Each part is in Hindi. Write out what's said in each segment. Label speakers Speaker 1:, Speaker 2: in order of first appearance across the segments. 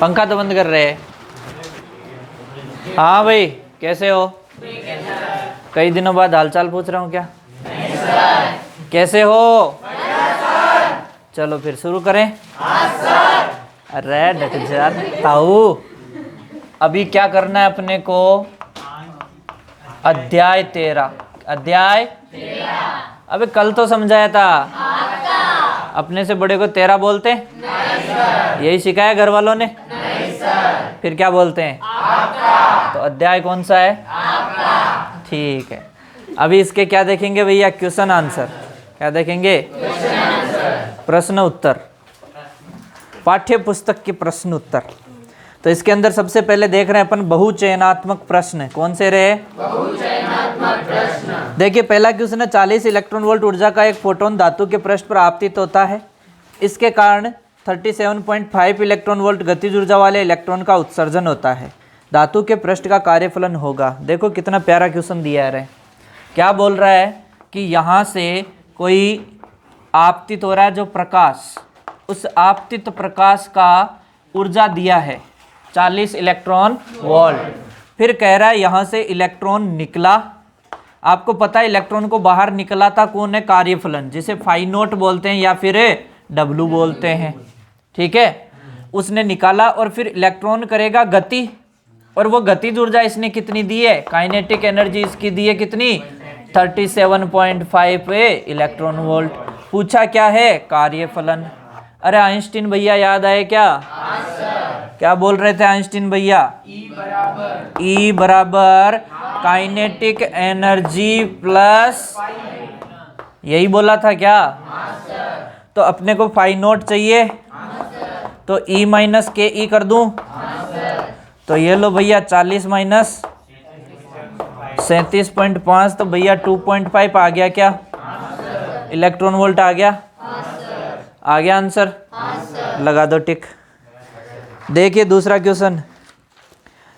Speaker 1: पंखा तो बंद कर रहे हैं। हाँ भाई, कैसे हो? कई दिनों बाद हालचाल पूछ रहा हूँ क्या? नहीं सर। कैसे हो? चलो फिर शुरू करें। हाँ सर। अरे डट जाता हूँ। अभी क्या करना है अपने को? अध्याय 13। अध्याय 13। अबे कल तो समझाया था। अपने से बड़े को 13 बोलते? नहीं सर। यही सिखाया घर वालों ने? नहीं सर। फिर क्या बोलते हैं? आपका। तो अध्याय कौन सा है? आपका। ठीक है। अभी इसके क्या देखेंगे भैया? Question answer. क्या देखेंगे? क्वेश्चन आंसर, प्रश्न उत्तर, पाठ्य पुस्तक के प्रश्न उत्तर। तो इसके अंदर सबसे पहले देख रहे हैं अपन बहुचयनात्मक प्रश्न। कौन से रहे? बहुचयनात्मक प्रश्न। देखिए पहला क्वेश्चन है, 40 इलेक्ट्रॉन वोल्ट ऊर्जा का एक फोटोन धातु के पृष्ठ पर आपतित होता है। इसके कारण 37.5 इलेक्ट्रॉन वोल्ट गतिज ऊर्जा वाले इलेक्ट्रॉन का उत्सर्जन होता है। धातु के पृष्ठ का कार्यफलन होगा। देखो कितना प्यारा क्वेश्चन दिया है। क्या बोल रहा है कि यहाँ से कोई आपतित हो रहा है जो प्रकाश, उस आपतित प्रकाश का ऊर्जा दिया है 40 इलेक्ट्रॉन वोल्ट। फिर कह रहा है यहाँ से इलेक्ट्रॉन निकला। आपको पता है इलेक्ट्रॉन को बाहर निकला था कौन है? कार्यफलन, जिसे फाई नोट बोलते हैं या फिर डब्लू बोलते हैं। ठीक है, उसने निकाला और फिर इलेक्ट्रॉन करेगा गति, और वो गतिज ऊर्जा इसने कितनी दी है? काइनेटिक एनर्जी इसकी दी है कितनी? 37.5 इलेक्ट्रॉन वोल्ट। पूछा क्या है? कार्यफलन। अरे आइंस्टीन भैया याद आए क्या? क्या बोल रहे थे आइंस्टीन भैया? E बराबर काइनेटिक एनर्जी प्लस, यही बोला था क्या? तो अपने को फाई नोट चाहिए, तो E माइनस के ई कर दूं? तो ये लो भैया 40 माइनस 37.5, तो भैया 2.5 आ गया क्या? इलेक्ट्रॉन वोल्ट आ गया? आ गया आंसर? लगा दो टिक। देखिए दूसरा क्वेश्चन,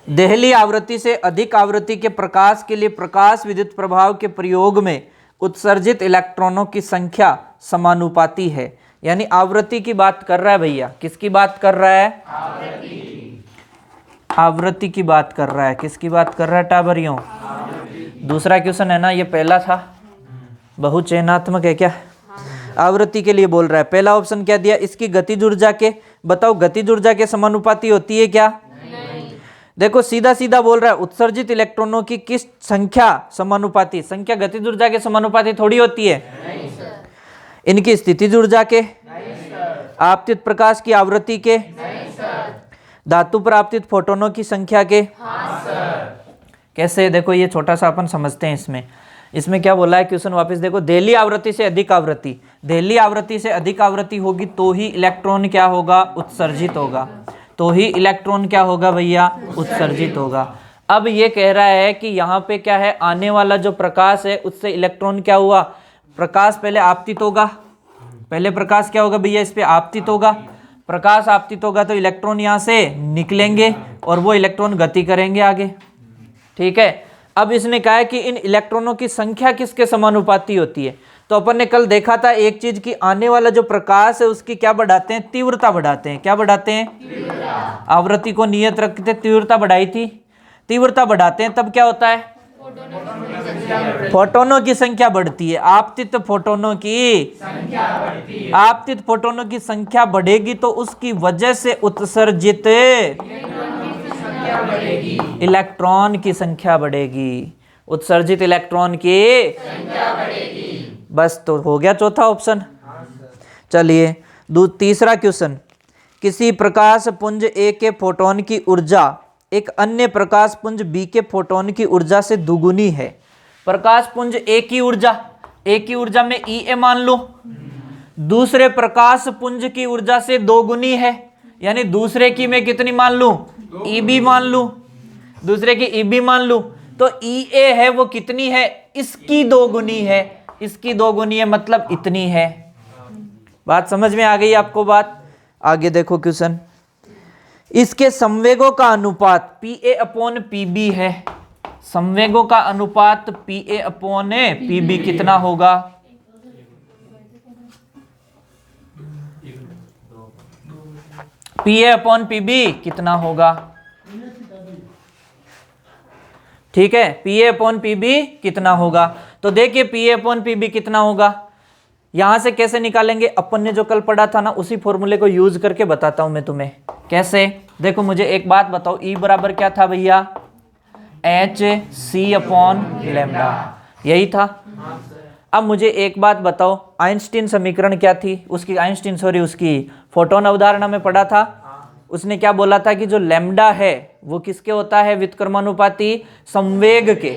Speaker 1: देहली आवृत्ति से अधिक आवृत्ति के प्रकाश के लिए प्रकाश विद्युत प्रभाव के प्रयोग में उत्सर्जित इलेक्ट्रॉनों की संख्या समानुपाती है। यानी आवृत्ति की बात कर रहा है भैया। किसकी बात कर रहा है? आवृत्ति की बात कर रहा है। किसकी बात कर रहा है टाबरियों? दूसरा क्वेश्चन है ना, ये पहला था बहुचयनात्मक है क्या? आवृत्ति के लिए बोल रहा है। पहला ऑप्शन क्या दिया? इसकी गतिज ऊर्जा के, बताओ गतिज ऊर्जा के समानुपाती होती है क्या? नहीं। देखो सीधा सीधा बोल रहा है उत्सर्जित इलेक्ट्रॉनों की किस संख्या समानुपाती? संख्या गतिज ऊर्जा के समानुपाती थोड़ी होती है। नहीं सर। इनकी स्थितिज ऊर्जा के? नहीं सर। आपतित प्रकाश की आवृत्ति के? नहीं सर। धातु पर आपतित फोटोनों की संख्या के? हाँ सर। कैसे? देखो ये छोटा सा अपन समझते हैं। इसमें क्या बोला है क्वेश्चन, वापस देखो। देहली आवृत्ति से अधिक आवृत्ति, देहली आवृत्ति से अधिक आवृत्ति होगी तो ही इलेक्ट्रॉन क्या होगा? उत्सर्जित होगा। तो ही इलेक्ट्रॉन क्या होगा भैया? उत्सर्जित होगा। अब ये कह रहा है कि यहाँ पे क्या है, आने वाला जो प्रकाश है उससे इलेक्ट्रॉन क्या हुआ? प्रकाश पहले आपतित होगा। पहले प्रकाश क्या होगा भैया? इस पे आपतित होगा। प्रकाश आपतित होगा तो इलेक्ट्रॉन यहाँ से निकलेंगे और वो इलेक्ट्रॉन गति करेंगे आगे। ठीक है, अब इसने कहा है कि इन इलेक्ट्रॉनों की संख्या किसके समानुपाती होती है? तो अपन ने कल देखा था एक चीज कि आने वाला जो प्रकाश है उसकी क्या बढ़ाते हैं? तीव्रता बढ़ाते हैं। क्या बढ़ाते हैं? आवृत्ति को नियत रखते, तीव्रता बढ़ाई थी। तीव्रता बढ़ाते हैं तब क्या होता है? फोटोनों की संख्या बढ़ती है। आपतित फोटोनों की संख्या बढ़ती है। आपतित फोटोनों की संख्या बढ़ेगी तो उसकी वजह से उत्सर्जित इलेक्ट्रॉन की संख्या बढ़ेगी। उत्सर्जित इलेक्ट्रॉन की संख्या बढ़ेगी। बस तो हो गया चौथा ऑप्शन। चलिए तीसरा क्वेश्चन, किसी प्रकाश पुंज ए के फोटोन की ऊर्जा एक अन्य प्रकाश पुंज बी के फोटोन की ऊर्जा से दुगुनी है। प्रकाश पुंज ए की ऊर्जा में ई ए मान लो, दूसरे प्रकाश पुंज की ऊर्जा से दोगुनी है। यानी दूसरे की मैं कितनी मान लूं? ई बी मान लूं। दूसरे की ई बी मान लूं तो ई ए है वो कितनी है? इसकी दोगुनी है। इसकी दोगुनी है मतलब इतनी है। बात समझ में आ गई आपको? बात आगे देखो क्वेश्चन, इसके संवेगों का अनुपात P A upon P B है। संवेगों का अनुपात P A upon P B कितना होगा? PA/PB कितना होगा? ठीक है, PA/PB कितना होगा? तो देखिए PA/PB कितना होगा, यहां से कैसे निकालेंगे? अपन ने जो कल पढ़ा था ना, उसी फॉर्मूले को यूज करके बताता हूं मैं तुम्हें कैसे। देखो मुझे एक बात बताओ, E बराबर क्या था भैया? HC/λ, यही था। अब मुझे एक बात बताओ, आइंस्टीन समीकरण क्या थी? उसकी फोटोन अवधारणा में पढ़ा था। उसने क्या बोला था कि जो लैम्डा है वो किसके होता है? व्युत्क्रमानुपाती संवेग के।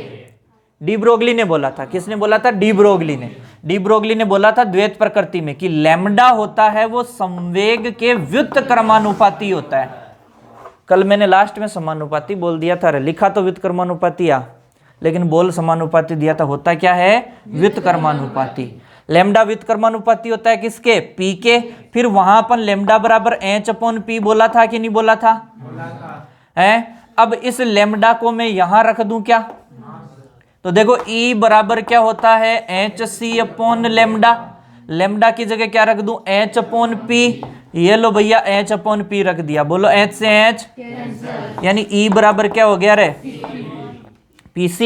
Speaker 1: डी ब्रोगली ने बोला था। किसने बोला था? डी ब्रोगली ने। डी ब्रोगली ने बोला था द्वैत प्रकृति में कि लैम्डा होता है वो संवेग के व्युत्क्रमानुपाती होता है। कल मैंने लास्ट में समानुपाती बोल दिया था, लिखा तो व्युत्क्रमानुपाती लेकिन बोल समानुपाती दिया था। होता क्या है? व्युत्क्रमानुपाती। लैम्डा व्युत्क्रमानुपाती होता है किसके? पी के। फिर वहां अपन लैम्डा बराबर H/P बोला था कि नहीं बोला था? है। अब इस लैम्डा को मैं यहां रख दूं क्या? तो देखो E बराबर क्या होता है? HC/λ। लैम्डा की जगह क्या रख दूं? H/P। ये लो भैया H/P रख दिया। बोलो H से H, यानी E बराबर क्या हो गया रे? PC।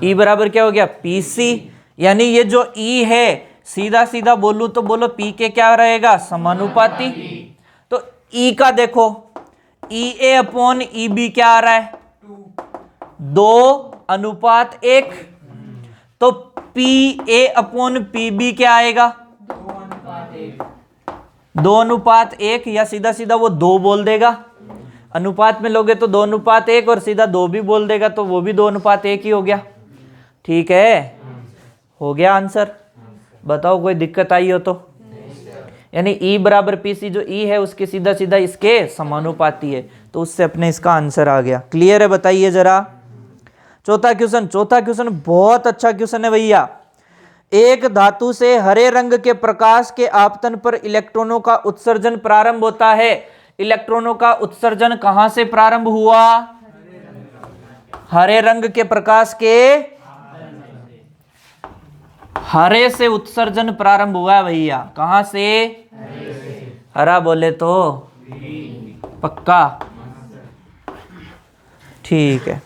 Speaker 1: E बराबर क्या हो गया? PC। यानी ये जो E है, सीधा सीधा बोलूं तो बोलो P के क्या रहेगा? समानुपाती। तो E का देखो, EA/EB क्या आ रहा है? 2:1। तो PA/PB क्या आएगा? 2:1, या सीधा सीधा वो 2 बोल देगा। अनुपात में लोगे तो 2:1 और सीधा 2 भी बोल देगा, तो वो भी 2:1 ही हो गया। ठीक है, हो गया आंसर। बताओ कोई दिक्कत आई हो तो? यानी E बराबर PC, जो E है उसके सीधा सीधा इसके समानुपाती है, तो उससे अपने इसका आंसर आ गया। क्लियर है? बताइए जरा। चौथा क्वेश्चन बहुत अच्छा क्वेश्चन है भैया। एक धातु से हरे रंग के प्रकाश के आपतन पर इलेक्ट्रॉनों का उत्सर्जन प्रारंभ होता है। इलेक्ट्रॉनों का उत्सर्जन कहां से प्रारंभ हुआ? हरे रंग के प्रकाश के हरे से उत्सर्जन प्रारंभ हुआ है भैया। कहां से? हरा बोले तो पक्का? ठीक है।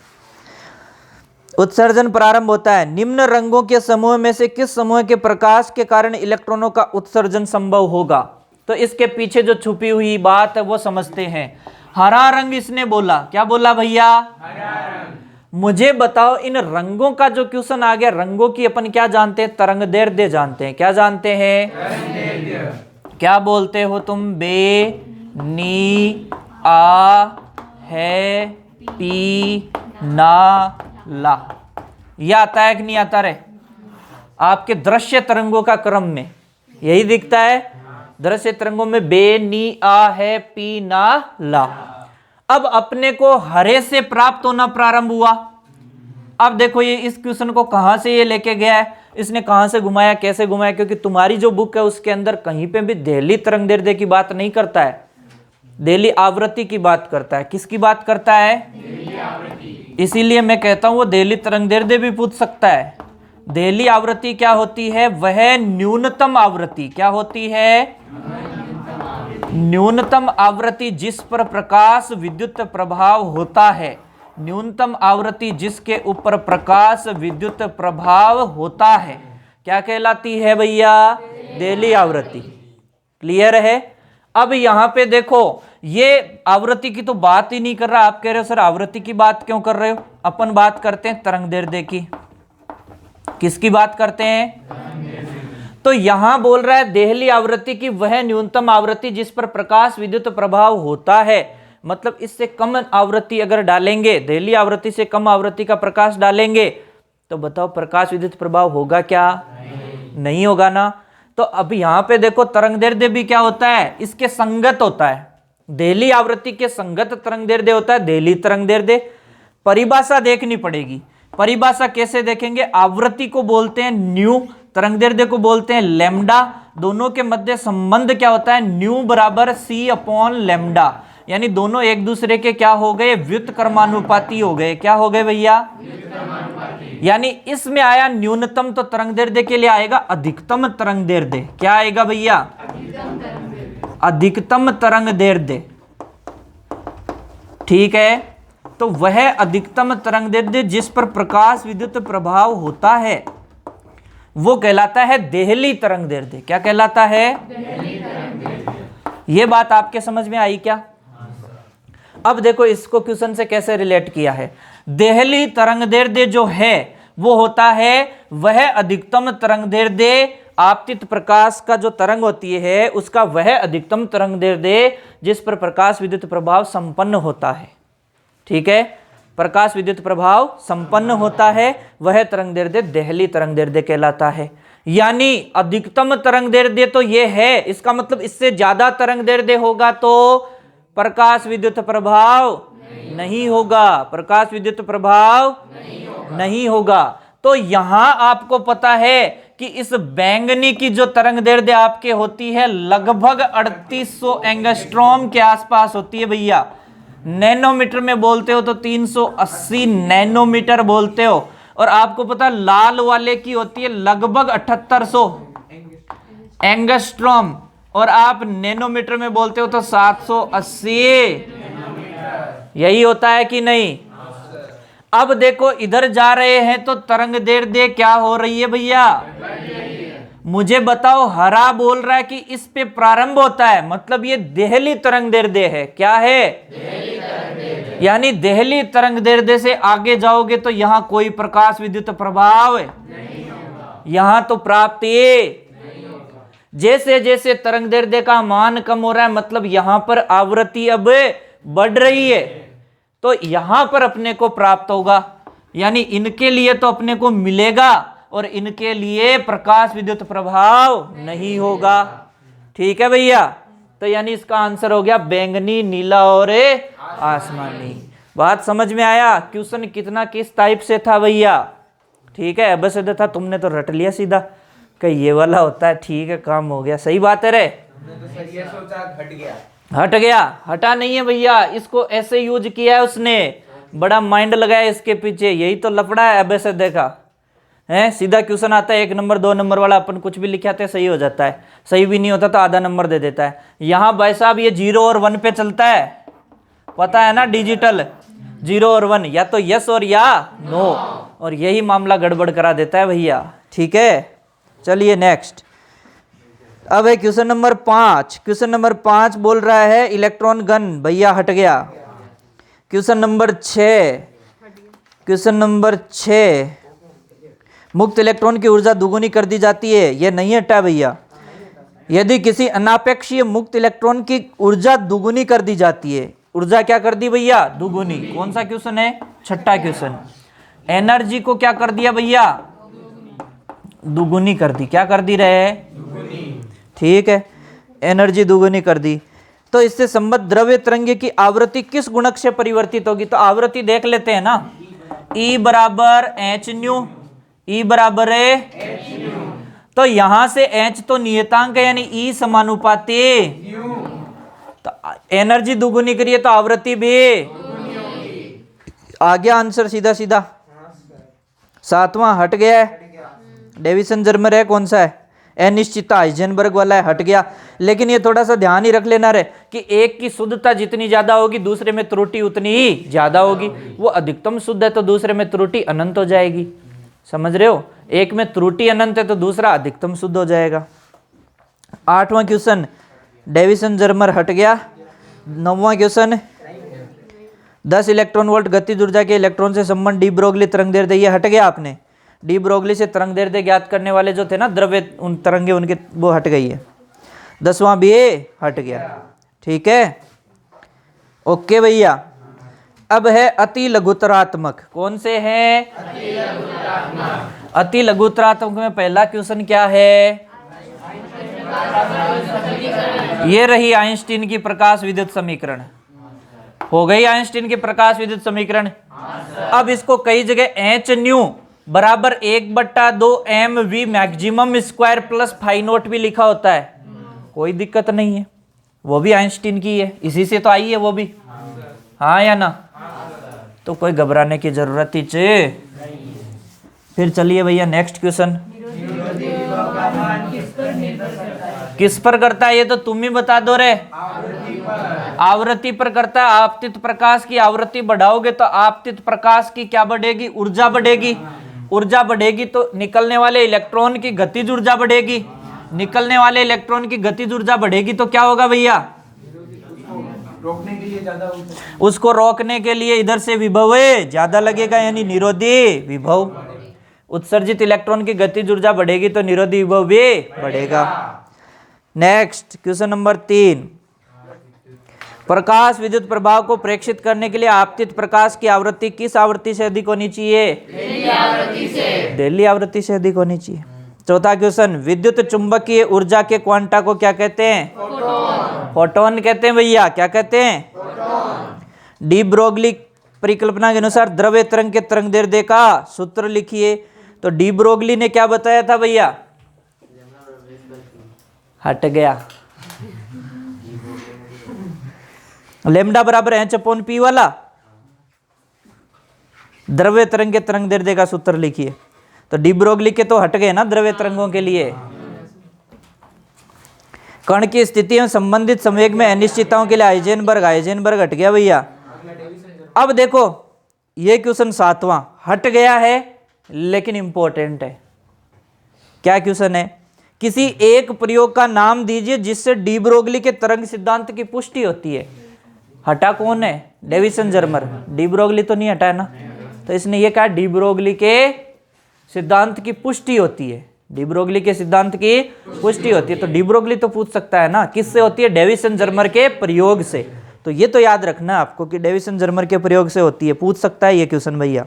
Speaker 1: उत्सर्जन प्रारंभ होता है। निम्न रंगों के समूह में से किस समूह के प्रकाश के कारण इलेक्ट्रॉनों का उत्सर्जन संभव होगा? तो इसके पीछे जो छुपी हुई बात है वो समझते हैं। हरा रंग इसने बोला। क्या बोला भैया? हरा रंग। मुझे बताओ, इन रंगों का जो क्वेश्चन आ गया, रंगों की अपन क्या जानते हैं? तरंगदैर्ध्य जानते हैं। क्या जानते हैं? क्या बोलते हो तुम? बे, नी, आ, है, पी, ना, ला। ये आता है कि नहीं आता रे? आपके दृश्य तरंगों का क्रम में यही दिखता है। दृश्य तरंगों में बे, नी, आ, है, पी, ना, ला। अब अपने को हरे से प्राप्त होना प्रारंभ हुआ। अब देखो ये इस क्वेश्चन को कहां से ये लेके गया है, इसने कहां से घुमाया, कैसे घुमाया? क्योंकि तुम्हारी जो बुक है उसके अंदर कहीं पे भी देहली तरंगदैर्ध्य की बात नहीं करता है, देहली आवृत्ति की बात करता है। किसकी बात करता है? इसीलिए मैं कहता हूं वो देहली तरंगदैर्ध्य भी पूछ सकता है। देहली आवृत्ति क्या होती है? वह न्यूनतम आवृत्ति। क्या होती है? न्यूनतम आवृत्ति जिस पर प्रकाश विद्युत प्रभाव होता है। न्यूनतम आवृत्ति जिसके ऊपर प्रकाश विद्युत प्रभाव होता है क्या कहलाती है भैया? देहली आवृत्ति। क्लियर है? अब यहां पे देखो, ये आवृत्ति की तो बात ही नहीं कर रहा। आप कह रहे हो सर आवृत्ति की बात क्यों कर रहे हो? अपन बात करते हैं तरंगदैर्ध्य की। किसकी बात करते हैं? तो यहां बोल रहा है देहली आवृत्ति की वह न्यूनतम आवृत्ति जिस पर प्रकाश विद्युत प्रभाव होता है। मतलब इससे कम आवृत्ति अगर डालेंगे, देहली आवृत्ति से कम आवृत्ति का प्रकाश डालेंगे, तो बताओ प्रकाश विद्युत प्रभाव होगा क्या? नहीं होगा ना। तो अब यहां पे देखो तरंगदैर्ध्य भी क्या होता है? इसके संगत होता है। देहली आवृत्ति के संगत तरंगदैर्ध्य होता है देहली तरंगदैर्ध्य। परिभाषा देखनी पड़ेगी। परिभाषा कैसे देखेंगे? आवृत्ति को बोलते हैं न्यू, तरंगदैर्ध्य को बोलते हैं लैम्डा। दोनों के मध्य संबंध क्या होता है? न्यू बराबर C/λ। यानी दोनों एक दूसरे के क्या हो गए? व्युत्क्रमानुपाती हो गए। क्या हो गए भैया? यानी इसमें आया न्यूनतम, तो तरंगदैर्ध्य के लिए आएगा अधिकतम तरंगदैर्ध्य। क्या आएगा भैया? अधिकतम तरंगदैर्ध्य। ठीक है, तो वह अधिकतम तरंगदैर्ध्य जिस पर प्रकाश विद्युत प्रभाव होता है वो कहलाता है देहली तरंगदैर्ध्य। क्या कहलाता है? ये बात आपके समझ में आई क्या? अब देखो इसको क्वेश्चन से कैसे रिलेट किया है। देहली तरंगदैर्ध्य जो है वो होता है वह अधिकतम तरंगदैर्ध्य, आपतित प्रकाश का जो तरंग होती है उसका वह अधिकतम तरंगदैर्ध्य जिस पर प्रकाश विद्युत प्रभाव संपन्न होता है। ठीक है, प्रकाश विद्युत प्रभाव संपन्न होता है वह तरंगदैर्ध्य देहली तरंगदैर्ध्य कहलाता है। यानी अधिकतम तरंगदैर्ध्य तो ये है, इसका मतलब इससे ज्यादा तरंगदैर्ध्य होगा तो प्रकाश विद्युत प्रभाव नहीं होगा, प्रकाश विद्युत प्रभाव नहीं होगा। तो यहां आपको पता है कि इस बैंगनी की जो तरंगदैर्ध्य आपके होती है लगभग 3800 एंगस्ट्रॉम के आसपास होती है भैया। नैनोमीटर में बोलते हो तो 380 नैनोमीटर बोलते हो, और आपको पता लाल वाले की होती है लगभग 7800 एंगस्ट्रॉम, और आप नैनोमीटर में बोलते हो तो 780। यही होता है कि नहीं? अब देखो इधर जा रहे हैं तो तरंगदैर्ध्य क्या हो रही है भैया? मुझे बताओ, हरा बोल रहा है कि इस पे प्रारंभ होता है, मतलब ये देहली तरंगदैर्ध्य है। क्या है? यानी देहली तरंगदैर्ध्य से आगे जाओगे तो यहां कोई प्रकाश विद्युत प्रभाव यहां तो प्राप्ति। जैसे जैसे तरंगदैर्ध्य का मान कम हो रहा है मतलब यहां पर आवृत्ति अब बढ़ रही है, तो यहां पर अपने को प्राप्त होगा। यानी इनके लिए तो अपने को मिलेगा और इनके लिए प्रकाश विद्युत प्रभाव नहीं होगा। ठीक है भैया, तो यानी इसका आंसर हो गया बैंगनी, नीला और आसमानी। बात समझ में आया? क्वेश्चन कितना किस टाइप से था भैया? ठीक है, बस था, तुमने तो रट लिया सीधा कि ये वाला होता है। ठीक है, काम हो गया। सही बात है रे, हट गया। हटा नहीं है भैया, इसको ऐसे यूज किया है उसने, बड़ा माइंड लगाया इसके पीछे, यही तो लफड़ा है। अब ऐसे देखा है, सीधा क्वेश्चन आता है 1 नंबर 2 नंबर वाला, अपन कुछ भी लिखाते सही हो जाता है, सही भी नहीं होता तो आधा नंबर दे देता है। यहाँ भाई साहब ये 0 और 1 पे चलता है, पता है ना? डिजिटल 0 और 1, या तो यस और या नो, और यही मामला गड़बड़ करा देता है भैया। ठीक है, चलिए नेक्स्ट। अब है क्वेश्चन नंबर 5। क्वेश्चन नंबर 5 बोल रहा है इलेक्ट्रॉन गन, भैया हट गया। क्वेश्चन नंबर 6, क्वेश्चन नंबर 6, मुक्त इलेक्ट्रॉन की ऊर्जा दुगुनी कर दी जाती है। यह नहीं हटा भैया। यदि किसी अनापेक्षीय मुक्त इलेक्ट्रॉन की ऊर्जा दुगुनी कर दी जाती है, ऊर्जा क्या कर दी भैया? दुगुनी। कौन सा क्वेश्चन है? 6ठा क्वेश्चन। एनर्जी को क्या कर दिया भैया? दुगुनी कर दी। क्या कर दी रहे? ठीक है, एनर्जी दुगुनी कर दी। तो इससे संबद्ध द्रव्य तरंग की आवृत्ति किस गुणक से परिवर्तित होगी? तो आवृत्ति देख लेते हैं ना। E बराबर एच न्यू, E बराबर है, तो यहां से H तो नियतांक है यानी E समानुपाती, तो एनर्जी दुगुनी करिए तो आवृत्ति भी आ गया आंसर सीधा सीधा। 7वां हट गया है, डेविसन जर्मर है, कौन सा है? अनिश्चितता हाइजेनबर्ग वाला है, हट गया। लेकिन ये थोड़ा सा ध्यान ही रख लेना रे कि एक की शुद्धता जितनी ज्यादा होगी दूसरे में त्रुटि उतनी ही ज्यादा होगी। वो अधिकतम शुद्ध है तो दूसरे में त्रुटि अनंत हो जाएगी। समझ रहे हो? एक में त्रुटि अनंत है तो दूसरा अधिकतम शुद्ध हो जाएगा। 8वां क्वेश्चन डेविसन जर्मर हट गया। 9वां क्वेश्चन 10 इलेक्ट्रॉन वोल्ट गतिज ऊर्जा के इलेक्ट्रॉन से संबंध डी ब्रोगली तरंगदैर्ध्य, ये हट गया आपने। डी ब्रोगली से तरंगदैर्ध्य ज्ञात करने वाले जो थे ना द्रव्य उन तरंगे उनके, वो हट गई है। 10वां भी हट गया। ठीक है, ओके भैया। अब है अति लघुतरात्मक। कौन से है? अति लघुतरात्मक में पहला क्वेश्चन क्या है? ये रही आइंस्टीन की प्रकाश विद्युत समीकरण। हो गई आइंस्टीन की प्रकाश विद्युत समीकरण। अब इसको कई जगह एच न्यू बराबर 1/2 mv maximum square plus phi naught भी लिखा होता है, कोई दिक्कत नहीं है, वो भी आइंस्टीन की है, इसी से तो आई है वो भी। हाँ या ना? तो कोई घबराने की जरूरत ही चाहिए। फिर चलिए भैया नेक्स्ट क्वेश्चन। किस पर करता है ये तो तुम ही बता दो रे। आवृत्ति पर करता है। आपतित प्रकाश की आवृत्ति बढ़ाओगे तो आपतित प्रकाश की क्या बढ़ेगी? ऊर्जा बढ़ेगी। ऊर्जा बढ़ेगी तो निकलने वाले इलेक्ट्रॉन की गतिज ऊर्जा बढ़ेगी। निकलने वाले इलेक्ट्रॉन की गतिज ऊर्जा बढ़ेगी तो क्या होगा भैया?
Speaker 2: रोकने के लिए ज्यादा
Speaker 1: उसको रोकने के लिए इधर से विभव ज्यादा लगेगा, यानी निरोधी विभव। उत्सर्जित इलेक्ट्रॉन की गतिज ऊर्जा बढ़ेगी तो निरोधी विभव भी बढ़ेगा। नेक्स्ट क्वेश्चन नंबर 3, प्रकाश विद्युत प्रभाव को प्रेक्षित करने के लिए आपतित प्रकाश की आवृत्ति किस आवृत्ति से अधिक होनी चाहिए? दिल्ली आवृत्ति से अधिक होनी चाहिए। चौथा क्वेश्चन, विद्युत चुंबकीय ऊर्जा के क्वांटा को क्या कहते हैं? फोटोन कहते हैं भैया। क्या कहते हैं? डी ब्रोगली परिकल्पना के अनुसार द्रव्य तरंग के तरंग दैर्ध्य का सूत्र लिखिए। तो डी ब्रोगली ने क्या बताया था भैया? हट गया, लेमडा बराबर h/p वाला द्रव्य तरंग के तरंग दैर्ध्य का सूत्र लिखिए। तो डी ब्रोगली के तो हट गए ना द्रव्य तरंगों के लिए। कण की स्थिति में संबंधित संवेग में अनिश्चितताओं के लिए हाइजेनबर्ग हट गया भैया। अब देखो ये क्वेश्चन 7वां हट गया है लेकिन इंपॉर्टेंट है। क्या क्वेश्चन है? किसी एक प्रयोग का नाम दीजिए जिससे डी ब्रोगली के तरंग सिद्धांत की पुष्टि होती है। हटा कौन है? Deviation Germer. डी ब्रोगली तो नहीं हटा है ना। तो इसने ये कहा डी ब्रोगली के सिद्धांत की पुष्टि होती है। डी ब्रोगली के सिद्धांत की पुष्टि होती है। तो डी ब्रोगली तो पूछ सकता है ना, किससे होती है? डेविसन जर्मर के प्रयोग से। तो ये तो याद रखना है आपको कि डेविसन जर्मर के प्रयोग से होती है। पूछ सकता है ये क्वेश्चन भैया।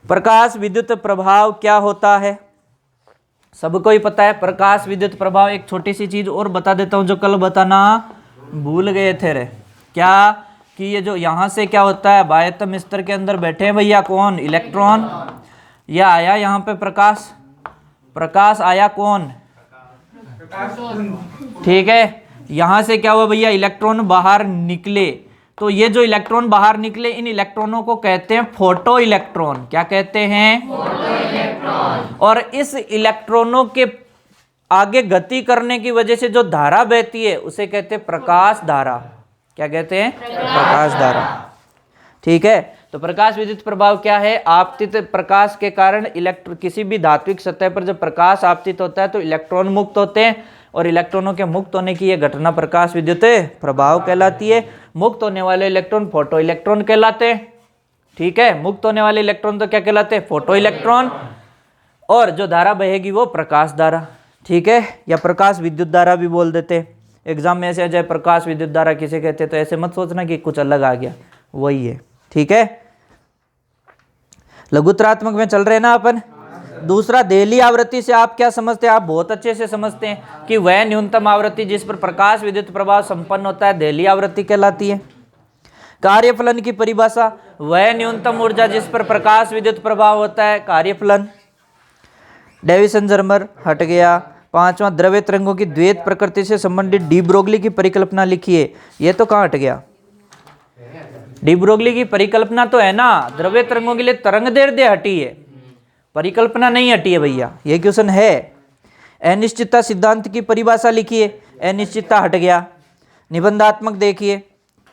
Speaker 1: प्रकाश विद्युत प्रभाव क्या होता है? सबको ही पता है प्रकाश विद्युत प्रभाव। एक छोटी सी चीज और बता देता हूं जो कल बताना भूल गए थे रे। क्या कि ये जो यहां से क्या होता है, बाह्यतम स्तर के अंदर बैठे हैं भैया कौन? इलेक्ट्रॉन। यह आया यहाँ पे प्रकाश। प्रकाश आया कौन? ठीक है। यहां से क्या हुआ भैया? इलेक्ट्रॉन बाहर निकले। तो ये जो इलेक्ट्रॉन बाहर निकले, इन इलेक्ट्रॉनों को कहते हैं फोटो इलेक्ट्रॉन। क्या कहते हैं? Photo electron. और इस इलेक्ट्रॉनों के आगे गति करने की वजह से जो धारा बहती है उसे कहते हैं प्रकाश धारा। क्या कहते हैं? प्रकाश धारा। ठीक है। तो प्रकाश विद्युत प्रभाव क्या है? आपतित प्रकाश के कारण किसी भी धात्विक सतह पर जब प्रकाश आपतित होता है तो इलेक्ट्रॉन मुक्त होते हैं, और इलेक्ट्रॉनों के मुक्त होने की यह घटना प्रकाश विद्युत प्रभाव कहलाती है। मुक्त होने वाले इलेक्ट्रॉन फोटो इलेक्ट्रॉन कहलाते हैं। ठीक है। मुक्त होने वाले इलेक्ट्रॉन तो क्या कहलाते हैं? Photo electron. और जो धारा बहेगी वो प्रकाश धारा। ठीक है। या प्रकाश विद्युत धारा भी बोल देते। एग्जाम में ऐसे आ जाए प्रकाश विद्युत धारा किसे कहते हैं, तो ऐसे मत सोचना कि कुछ अलग आ गया, वही है। ठीक है। लघुत्रात्मक में चल रहे हैं ना अपन। दूसरा, देली आवृत्ति से आप क्या समझते हैं? आप बहुत अच्छे से समझते हैं कि वह न्यूनतम आवृत्ति जिस पर प्रकाश विद्युत प्रभाव संपन्न होता है देली आवृत्ति कहलाती है। कार्यफलन की परिभाषा, वह न्यूनतम ऊर्जा जिस पर प्रकाश विद्युत प्रभाव होता है कार्यफलन। डेविसन जर्मर हट गया। 5वां, द्रव्य तरंगों की द्वैत प्रकृति से संबंधित डी ब्रोगली की परिकल्पना लिखिए। ये तो कहाँ हट गया? डी ब्रोगली की परिकल्पना तो है ना, द्रव्य तरंगों के लिए तरंग दैर्ध्य हटी है, परिकल्पना नहीं हटी है भैया। ये क्वेश्चन है। अनिश्चितता सिद्धांत की परिभाषा लिखिए। अनिश्चितता हट गया। निबंधात्मक देखिए,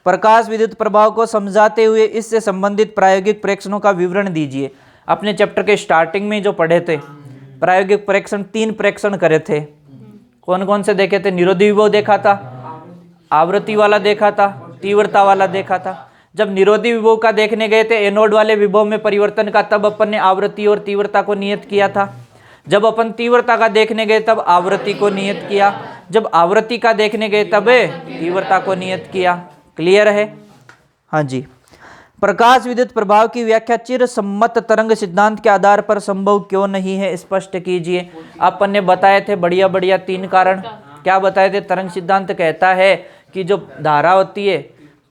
Speaker 1: प्रकाश विद्युत प्रभाव को समझाते हुए इससे संबंधित प्रायोगिक प्रेक्षणों का विवरण दीजिए। अपने चैप्टर के स्टार्टिंग में जो पढ़े थे प्रायोगिक प्रेक्षण, 3 प्रेक्षण करे थे। कौन कौन से देखे थे? निरोधी विभव देखा था, आवृत्ति वाला देखा था, तीव्रता वाला देखा था। जब निरोधी विभव का देखने गए थे एनोड वाले विभव में परिवर्तन का, तब अपन ने आवृत्ति और तीव्रता को नियत किया था। जब अपन तीव्रता का देखने गए तब आवृत्ति को नियत किया। जब आवृत्ति का देखने गए तब तीव्रता को नियत किया। क्लियर है? हाँ जी। प्रकाश विद्युत प्रभाव की व्याख्या चिर सम्मत तरंग सिद्धांत के आधार पर संभव क्यों नहीं है, स्पष्ट कीजिए। अपन ने बताए थे बढ़िया बढ़िया 3 कारण। क्या बताए थे? तरंग सिद्धांत कहता है कि जो धारा होती है,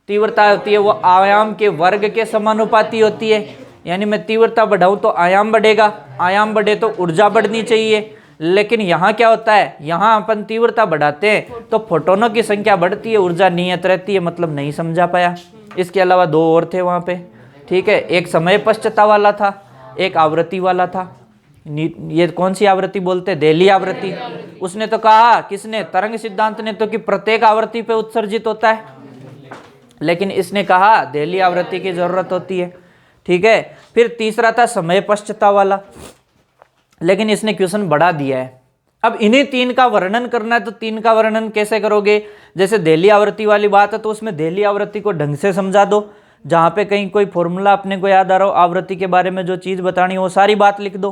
Speaker 1: तीव्रता होती है, वो आयाम के वर्ग के समानुपाती होती है। यानी मैं तीव्रता बढ़ाऊं तो आयाम बढ़ेगा, आयाम बढ़े तो ऊर्जा बढ़नी चाहिए। लेकिन यहाँ क्या होता है? यहाँ अपन तीव्रता बढ़ाते हैं तो फोटोनों की संख्या बढ़ती है, ऊर्जा नियत रहती है। मतलब नहीं समझा पाया। इसके अलावा 2 और थे वहाँ पे। ठीक है। एक समय पश्चता वाला था, एक आवृत्ति वाला था। ये कौन सी आवृत्ति बोलते? देली आवृत्ति। उसने तो कहा, किसने? तरंग सिद्धांत ने तो, कि प्रत्येक आवृत्ति पे उत्सर्जित होता है। लेकिन इसने कहा दिल्ली आवृत्ति की ज़रूरत होती है। ठीक है, फिर तीसरा था समय पश्चता वाला, लेकिन इसने क्वेश्चन बढ़ा दिया है। अब इन्हीं तीन का वर्णन करना है, तो तीन का वर्णन कैसे करोगे? जैसे दिल्ली आवृत्ति वाली बात है तो उसमें दिल्ली आवृत्ति को ढंग से समझा दो, जहाँ पे कहीं कोई फॉर्मूला अपने को याद आ रहा हो, आवृत्ति के बारे में जो चीज़ बतानी हो वो सारी बात लिख दो।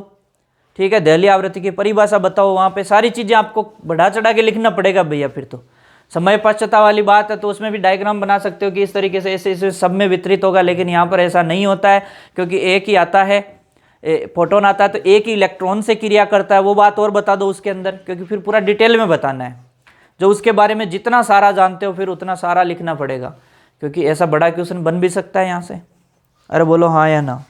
Speaker 1: ठीक है, दिल्ली आवृत्ति की परिभाषा बताओ, वहाँ पे सारी चीज़ें आपको बढ़ा चढ़ा के लिखना पड़ेगा भैया। फिर तो समय पश्चता वाली बात है तो उसमें भी डायग्राम बना सकते हो कि इस तरीके से ऐसे ऐसे सब में वितरित होगा, लेकिन यहाँ पर ऐसा नहीं होता है, क्योंकि एक ही आता है, फोटोन आता है तो एक ही इलेक्ट्रॉन से क्रिया करता है। वो बात और बता दो उसके अंदर, क्योंकि फिर पूरा डिटेल में बताना है। जो उसके बारे में जितना सारा जानते हो फिर उतना सारा लिखना पड़ेगा, क्योंकि ऐसा बड़ा क्वेश्चन बन भी सकता है यहाँ से। अरे बोलो हाँ या ना।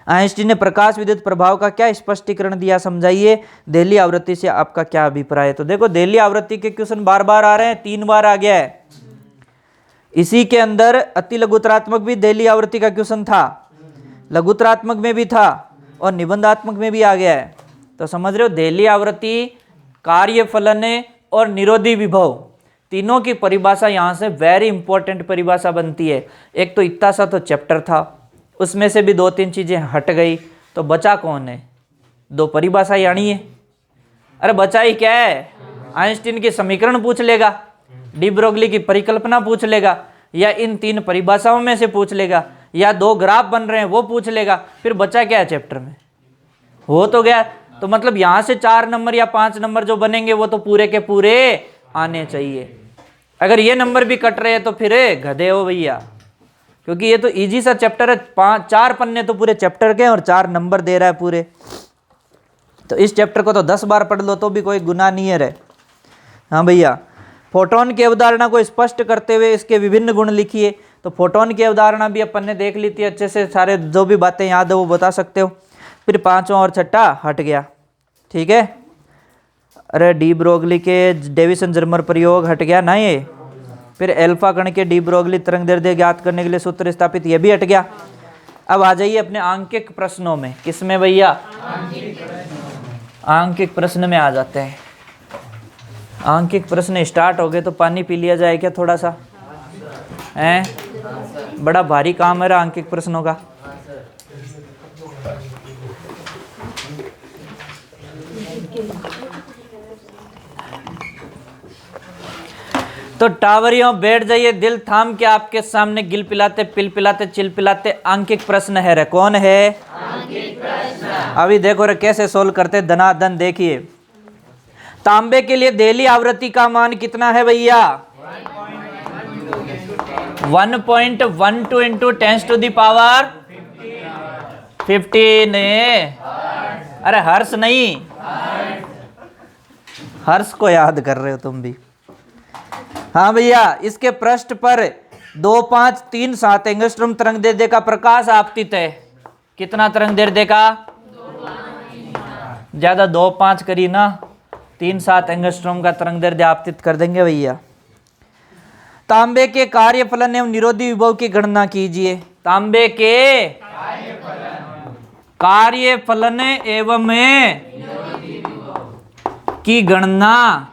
Speaker 1: आइंस्टीन ने प्रकाश विद्युत प्रभाव का क्या स्पष्टीकरण दिया, समझाइए। दिल्ली आवृत्ति से आपका क्या अभिप्राय है? तो देखो दिल्ली आवृत्ति के क्वेश्चन बार बार आ रहे हैं, 3 बार आ गया है। इसी के अंदर अति लघुतरात्मक भी दिल्ली आवृत्ति का क्वेश्चन था, लघुतरात्मक में भी था और निबंधात्मक में भी आ गया है। तो समझ रहे हो, दिल्ली आवृत्ति, कार्य फलन और निरोधी विभव, तीनों की परिभाषा यहाँ से वेरी इंपॉर्टेंट परिभाषा बनती है। एक तो इतना सा तो चैप्टर था, उसमें से भी 2-3 चीजें हट गई, तो बचा कौन है? 2 परिभाषा यानी है। अरे बचा ही क्या है? आइंस्टीन की समीकरण पूछ लेगा, डी ब्रोगली की परिकल्पना पूछ लेगा, या इन 3 परिभाषाओं में से पूछ लेगा, या 2 ग्राफ बन रहे हैं वो पूछ लेगा। फिर बचा क्या है चैप्टर में? हो तो गया। तो मतलब यहाँ से 4 नंबर या 5 नंबर जो बनेंगे वो तो पूरे के पूरे आने चाहिए। अगर ये नंबर भी कट रहे हैं तो फिर गधे हो भैया, क्योंकि ये तो इजी सा चैप्टर है। 4 पन्ने तो पूरे चैप्टर के और 4 नंबर दे रहा है पूरे। तो इस चैप्टर को तो 10 बार पढ़ लो तो भी कोई गुनाह नहीं है रे। हाँ भैया, फोटोन की अवधारणा को स्पष्ट करते हुए इसके विभिन्न गुण लिखिए। तो फोटोन की अवधारणा भी अपन ने देख ली थी अच्छे से, सारे जो भी बातें याद है वो बता सकते हो। फिर 5वां और 6ठा हट गया। ठीक है, अरे डी ब्रोगली के डेविसन जर्मर प्रयोग हट गया ना ये। फिर एल्फा कण के डी ब्रोगली तरंग दैर्ध्य ज्ञात करने के लिए सूत्र स्थापित, ये भी हट गया। अब आ जाइए अपने आंकिक प्रश्नों में। किसमें भैया? आंकिक प्रश्न में आ जाते हैं। आंकिक प्रश्न स्टार्ट हो गए तो पानी पी लिया जाए क्या थोड़ा सा? हैं, बड़ा भारी काम है आंकिक प्रश्नों का। तो टावरियों बैठ जाइए, दिल थाम के आपके सामने गिल पिलाते, पिल पिलाते, चिल पिलाते आंकिक प्रश्न है रे। कौन है? आंकिक प्रश्न। अभी देखो रे कैसे सोल्व करते धनाधन। देखिए, तांबे के लिए दिल्ली आवृत्ति का मान कितना है भैया? 1.12 इंटू 10⁻15। अरे हर्ष नहीं, हर्ष को याद कर रहे हो तुम भी। हाँ भैया, इसके पृष्ठ पर 2,5,3,7 एंगस्ट्रॉम तरंग दैर्ध्य का प्रकाश आपतित है। कितना तरंग दैर्ध्य का? ज्यादा 2,5 करी ना, 3,7 एंगस्ट्रॉम का तरंग दैर्ध्य आपतित कर देंगे भैया। तांबे के कार्य फलन एवं निरोधी विभव की गणना कीजिए। तांबे के कार्य फलन एवं की गणना।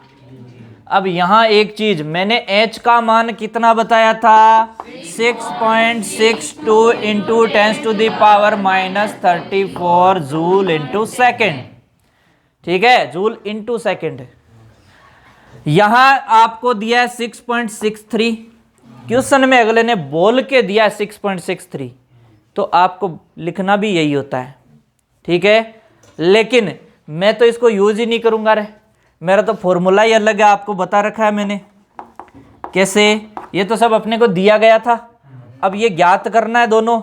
Speaker 1: अब यहाँ एक चीज, मैंने H का मान कितना बताया था? 6.62 इंटू 10⁻⁻34 जूल इंटू सेकेंड। ठीक है, जूल इंटू सेकेंड। यहां आपको दिया है 6.63, क्वेश्चन में अगले ने बोल के दिया है 6.63, तो आपको लिखना भी यही होता है। ठीक है, लेकिन मैं तो इसको यूज ही नहीं करूंगा रे, मेरा तो फॉर्मूला ही अलग है, आपको बता रखा है मैंने कैसे। ये तो सब अपने को दिया गया था, अब ये ज्ञात करना है दोनों।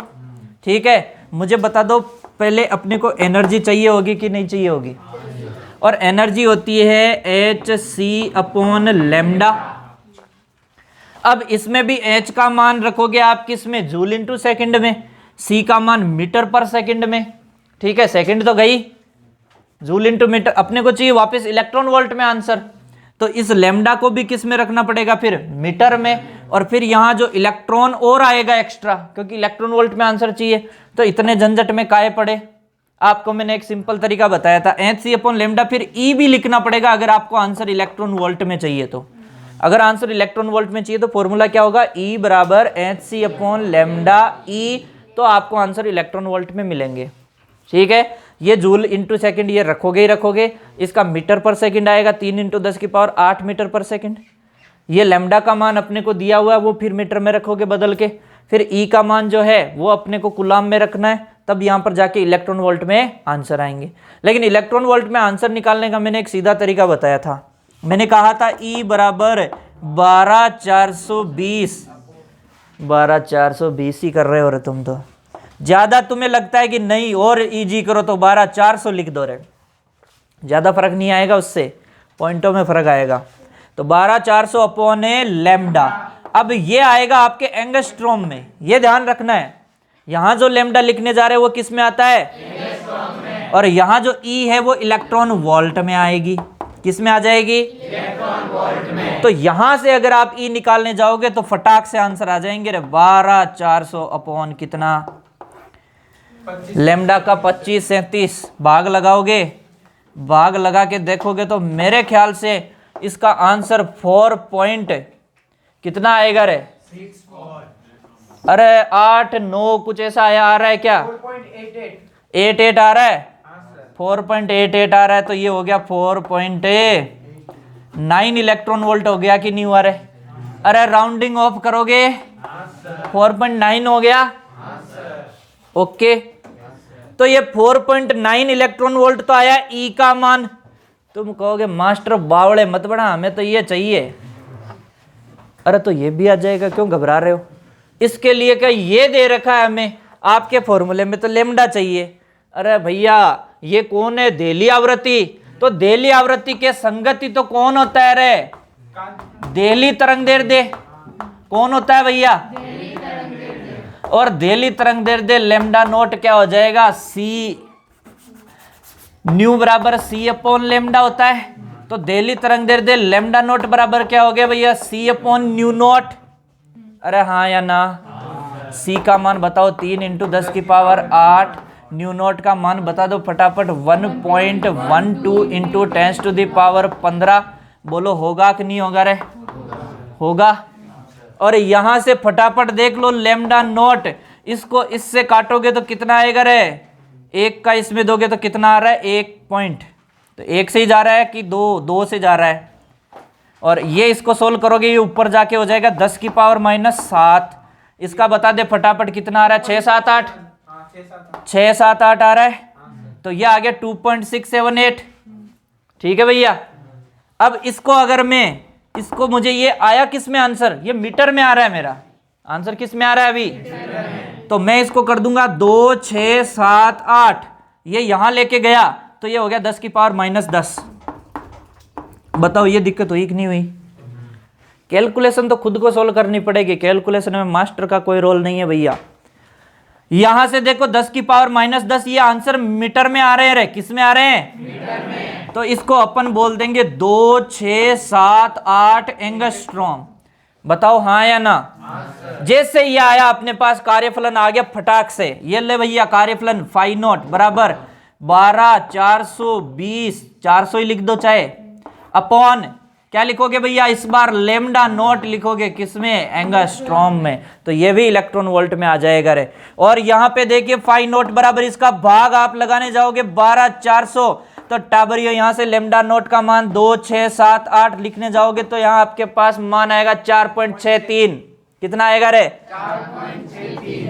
Speaker 1: ठीक है, मुझे बता दो पहले अपने को एनर्जी चाहिए होगी कि नहीं चाहिए होगी? और एनर्जी होती है Hc/λ। अब इसमें भी H का मान रखोगे आप किस में? जूल इंटू सेकेंड में। C का मान मीटर पर सेकेंड में। ठीक है, सेकेंड तो गई, जूल इंटू मीटर। अपने को चाहिए वापस इलेक्ट्रॉन वोल्ट में आंसर, तो इस लैम्डा को भी किस में रखना पड़ेगा? फिर मीटर में। और फिर यहाँ जो इलेक्ट्रॉन और आएगा एक्स्ट्रा, क्योंकि इलेक्ट्रॉन वोल्ट में आंसर चाहिए, तो इतने झंझट में काहे पड़े। आपको मैंने एक सिंपल तरीका बताया था, Hc/λ। फिर E भी लिखना पड़ेगा अगर आपको आंसर इलेक्ट्रॉन वोल्ट में चाहिए तो। अगर आंसर इलेक्ट्रॉन वोल्ट में चाहिए तो फॉर्मूला क्या होगा, E बराबर hc अपॉन लैम्डा E, तो आपको आंसर इलेक्ट्रॉन वोल्ट में मिलेंगे। ठीक है, ये जूल इंटू सेकंड ये रखोगे ही रखोगे, इसका मीटर पर सेकंड आएगा 3 इंटू 10 की पावर 8 मीटर पर सेकंड। ये लैम्डा का मान अपने को दिया हुआ है वो फिर मीटर में रखोगे बदल के, फिर ई का मान जो है वो अपने को कूलाम में रखना है, तब यहाँ पर जाके इलेक्ट्रॉन वोल्ट में आंसर आएंगे। लेकिन इलेक्ट्रॉन वोल्ट में आंसर निकालने का मैंने एक सीधा तरीका बताया था, मैंने कहा था ई बराबर 12420 ही कर रहे हो रे तुम तो, ज़्यादा तुम्हें लगता है कि नहीं और ईजी करो तो 12400 लिख दो रे, ज़्यादा फर्क नहीं आएगा, उससे पॉइंटों में फर्क आएगा। तो 12400 अपॉन लैम्डा, अब ये आएगा आपके एंगस्ट्रॉम में, ये ध्यान रखना है। यहाँ जो लैम्डा लिखने जा रहे हैं वो किस में आता है, में। और यहाँ जो ई है वो इलेक्ट्रॉन वोल्ट में आएगी, किस में आ जाएगी, इलेक्ट्रॉन वोल्ट में। तो यहाँ से अगर आप ई निकालने जाओगे तो फटाक से आंसर आ जाएंगे रे 12400 अपॉन कितना, लैम्डा का 2537, भाग लगाओगे, भाग लगा के देखोगे तो मेरे ख्याल से इसका आंसर 4 पॉइंट कितना आएगा रे, 6 अरे 8 9 कुछ ऐसा आया आ रहा है क्या, 4.88 आ रहा है, 4.88 आ रहा है, तो ये हो गया 4.9 इलेक्ट्रॉन वोल्ट हो गया कि नहीं हुआ रे, अरे राउंडिंग ऑफ करोगे 4.9 हो गया, ओके। तो ये 4.9 इलेक्ट्रॉन वोल्ट तो आया ई का मान। तुम कहोगे मास्टर बावड़े मत बना, हमें तो ये चाहिए, अरे तो ये भी आ जाएगा, क्यों घबरा रहे हो, इसके लिए क्या ये दे रखा है हमें, आपके फॉर्मूले में तो लैम्डा चाहिए। अरे भैया ये कौन है, देली आवृत्ति, तो देली आवृत्ति के संगति तो कौन होता है रे, देली तरंगदैर्ध्य कौन होता है भैया, और देली तरंगदैर्ध्य लैम्डा नोट क्या हो जाएगा, सी, न्यू बराबर सी अपॉन लैम्डा होता है, तो देली तरंगदैर्ध्य लैम्डा नोट बराबर क्या हो गया भैया, सी अपॉन न्यू नोट। अरे हाँ या ना, सी का मान बताओ 3 इंटू 10 की पावर 8, न्यू नोट का मान बता दो फटाफट 1.12 इंटू 10 टू दी पावर 15, बोलो होगा कि नहीं होगा रे, होगा। और यहां से फटाफट देख लो लैम्डा नोट, इसको इससे काटोगे तो कितना आएगा रे, 1 का इसमें दोगे तो कितना आ रहा है, 1 पॉइंट, तो 1 से ही जा रहा है कि 2 से जा रहा है, और ये इसको सोल्व करोगे ये ऊपर जाके हो जाएगा 10 की पावर -7, इसका बता दे फटाफट कितना आ रहा है, 6 7 8 आ रहा है, तो ये आ गया 2.678। ठीक है भैया, अब इसको अगर मैं इसको, मुझे ये आया किस में आंसर, ये मीटर में आ रहा है, मेरा आंसर किस में आ रहा है अभी, तो मैं इसको कर दूंगा 2 6 7 8, ये यहां लेके गया तो ये हो गया 10 की पावर -10। बताओ ये दिक्कत हुई कि नहीं हुई, कैलकुलेशन तो खुद को सोल्व करनी पड़ेगी, कैलकुलेशन में मास्टर का कोई रोल नहीं है भैया। यहां से देखो 10 की पावर -10, ये आंसर मीटर में आ रहे हैं रे, किस में आ रहे हैं, मीटर में, तो इसको अपन बोल देंगे 2 6 7 8 एंगस्ट्रॉम। बताओ हाँ या ना, जैसे ये आया अपने पास कार्यफलन आ गया फटाक से, ये ले भैया कार्यफलन फाई नॉट बराबर 12420, 400 ही लिख दो चाहे, अपॉन क्या लिखोगे भैया, इस बार लैम्डा नोट लिखोगे किसमें, एंगस्ट्रॉम में, तो ये भी इलेक्ट्रॉन वोल्ट में आ जाएगा रे। और यहाँ पे देखिए फाई नोट बराबर इसका भाग आप लगाने जाओगे 12400, तो टाबरियो यहाँ से लैम्डा नोट का मान 2 6 7 8 लिखने जाओगे तो यहाँ आपके पास मान आएगा 4.63, कितना आएगा रे, 4.63।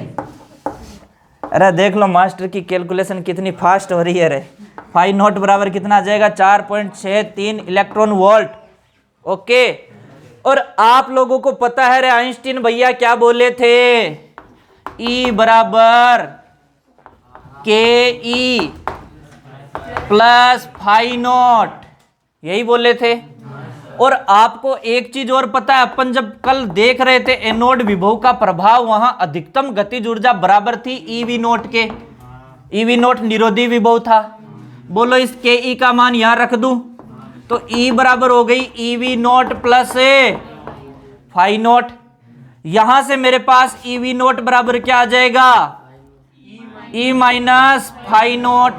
Speaker 1: अरे देख लो मास्टर की कैलकुलेशन कितनी फास्ट हो रही है रे, फाई नोट बराबर कितना आ जाएगा, 4.63 इलेक्ट्रॉन वोल्ट, ओके। और आप लोगों को पता है रे आइंस्टीन भैया क्या बोले थे, E बराबर KE प्लस फाई नॉट, यही बोले थे। और आपको एक चीज और पता है, अपन जब कल देख रहे थे एनोड विभव का प्रभाव, वहां अधिकतम गतिज ऊर्जा बराबर थी EV नोट के, EV नोट निरोधी विभव था, बोलो इस KE का मान यहां रख दूं तो E बराबर हो गई EV naught plus phi naught, यहां से मेरे पास EV नोट बराबर क्या आ जाएगा, E माइनस फाई नोट।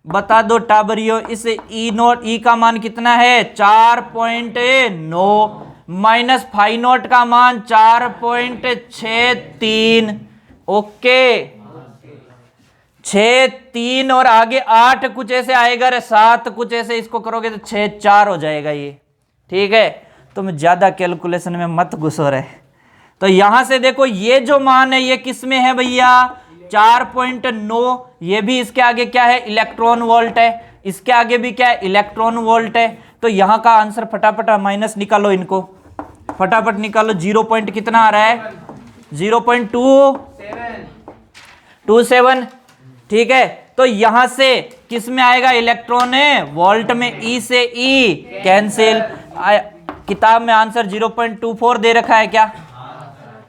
Speaker 1: बता दो टाबरियो इस E नोट, E का मान कितना है 4.9, माइनस फाइव नॉट का मान 4.63। ओके 6 3 और आगे 8 कुछ ऐसे आएगा रे, 7 कुछ ऐसे, इसको करोगे तो 6 4 हो जाएगा ये। ठीक है, तुम ज्यादा कैलकुलेशन में मत घुसो रहे। तो यहां से देखो ये जो मान है ये किस में है भैया, 4.9। ये भी इसके आगे क्या है, इलेक्ट्रॉन वोल्ट है। इसके आगे भी क्या है, इलेक्ट्रॉन वोल्ट है। तो यहां का आंसर फटाफट माइनस निकालो, इनको फटाफट निकालो। 0 पॉइंट कितना आ रहा है, 0.227। ठीक है, तो यहां से किस में आएगा, इलेक्ट्रॉन है, वोल्ट में। ई से ई कैंसिल। किताब में आंसर 0.24 दे रखा है क्या,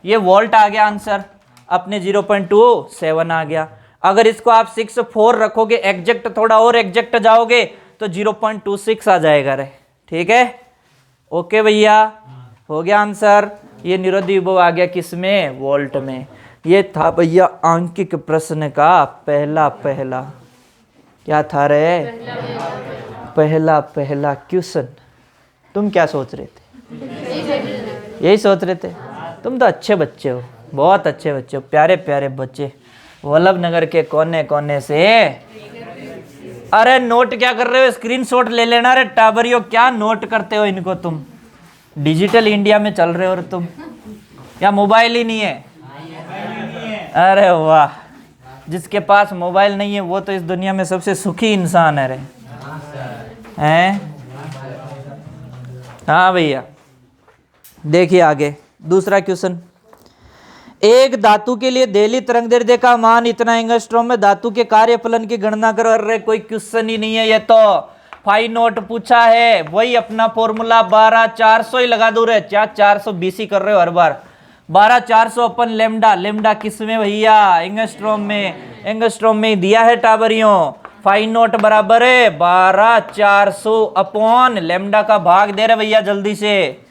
Speaker 1: ये वोल्ट आ गया आंसर अपने, 0.27 आ गया। अगर इसको आप 6.4 रखोगे एग्जैक्ट, थोड़ा और एग्जैक्ट जाओगे तो 0.26 आ जाएगा रे। ठीक है, ओके भैया, हो गया आंसर। ये निरोधी विभव आ गया किसमें, वोल्ट में। ये था भैया आंकिक प्रश्न का पहला क्या था रे, पहला क्वेश्चन। तुम क्या सोच रहे थे, यही सोच रहे थे? तुम तो अच्छे बच्चे हो, बहुत अच्छे बच्चे हो, प्यारे प्यारे बच्चे, वल्लभ नगर के कोने कोने से। अरे नोट क्या कर रहे हो, स्क्रीनशॉट ले लेना रे टाबरियो, क्या नोट करते हो इनको तुम? डिजिटल इंडिया में चल रहे हो तुम, या मोबाइल ही नहीं है? अरे वाह, जिसके पास मोबाइल नहीं है वो तो इस दुनिया में सबसे सुखी इंसान है रे, हैं? हाँ भैया, देखिए आगे दूसरा क्वेश्चन। एक धातु के लिए देली तरंगदैर्ध्य का मान इतना एंगस्ट्रॉम में धातु के कार्यफलन की गणना करो। अरे कोई क्वेश्चन ही नहीं है ये तो, फाइव नोट पूछा है, वही अपना फॉर्मूला 12400 ही लगा दो रे, क्या 420 ही कर रहे हो हर बार। 12400 अपन लेमडा, लेमडा किस में भैया, एंगस्ट्रॉम में। एंगस्ट्रॉम में दिया है टाबरियों, फाइव नोट बराबर है 12400 अपॉन लेमडा का भाग दे रहे भैया जल्दी से।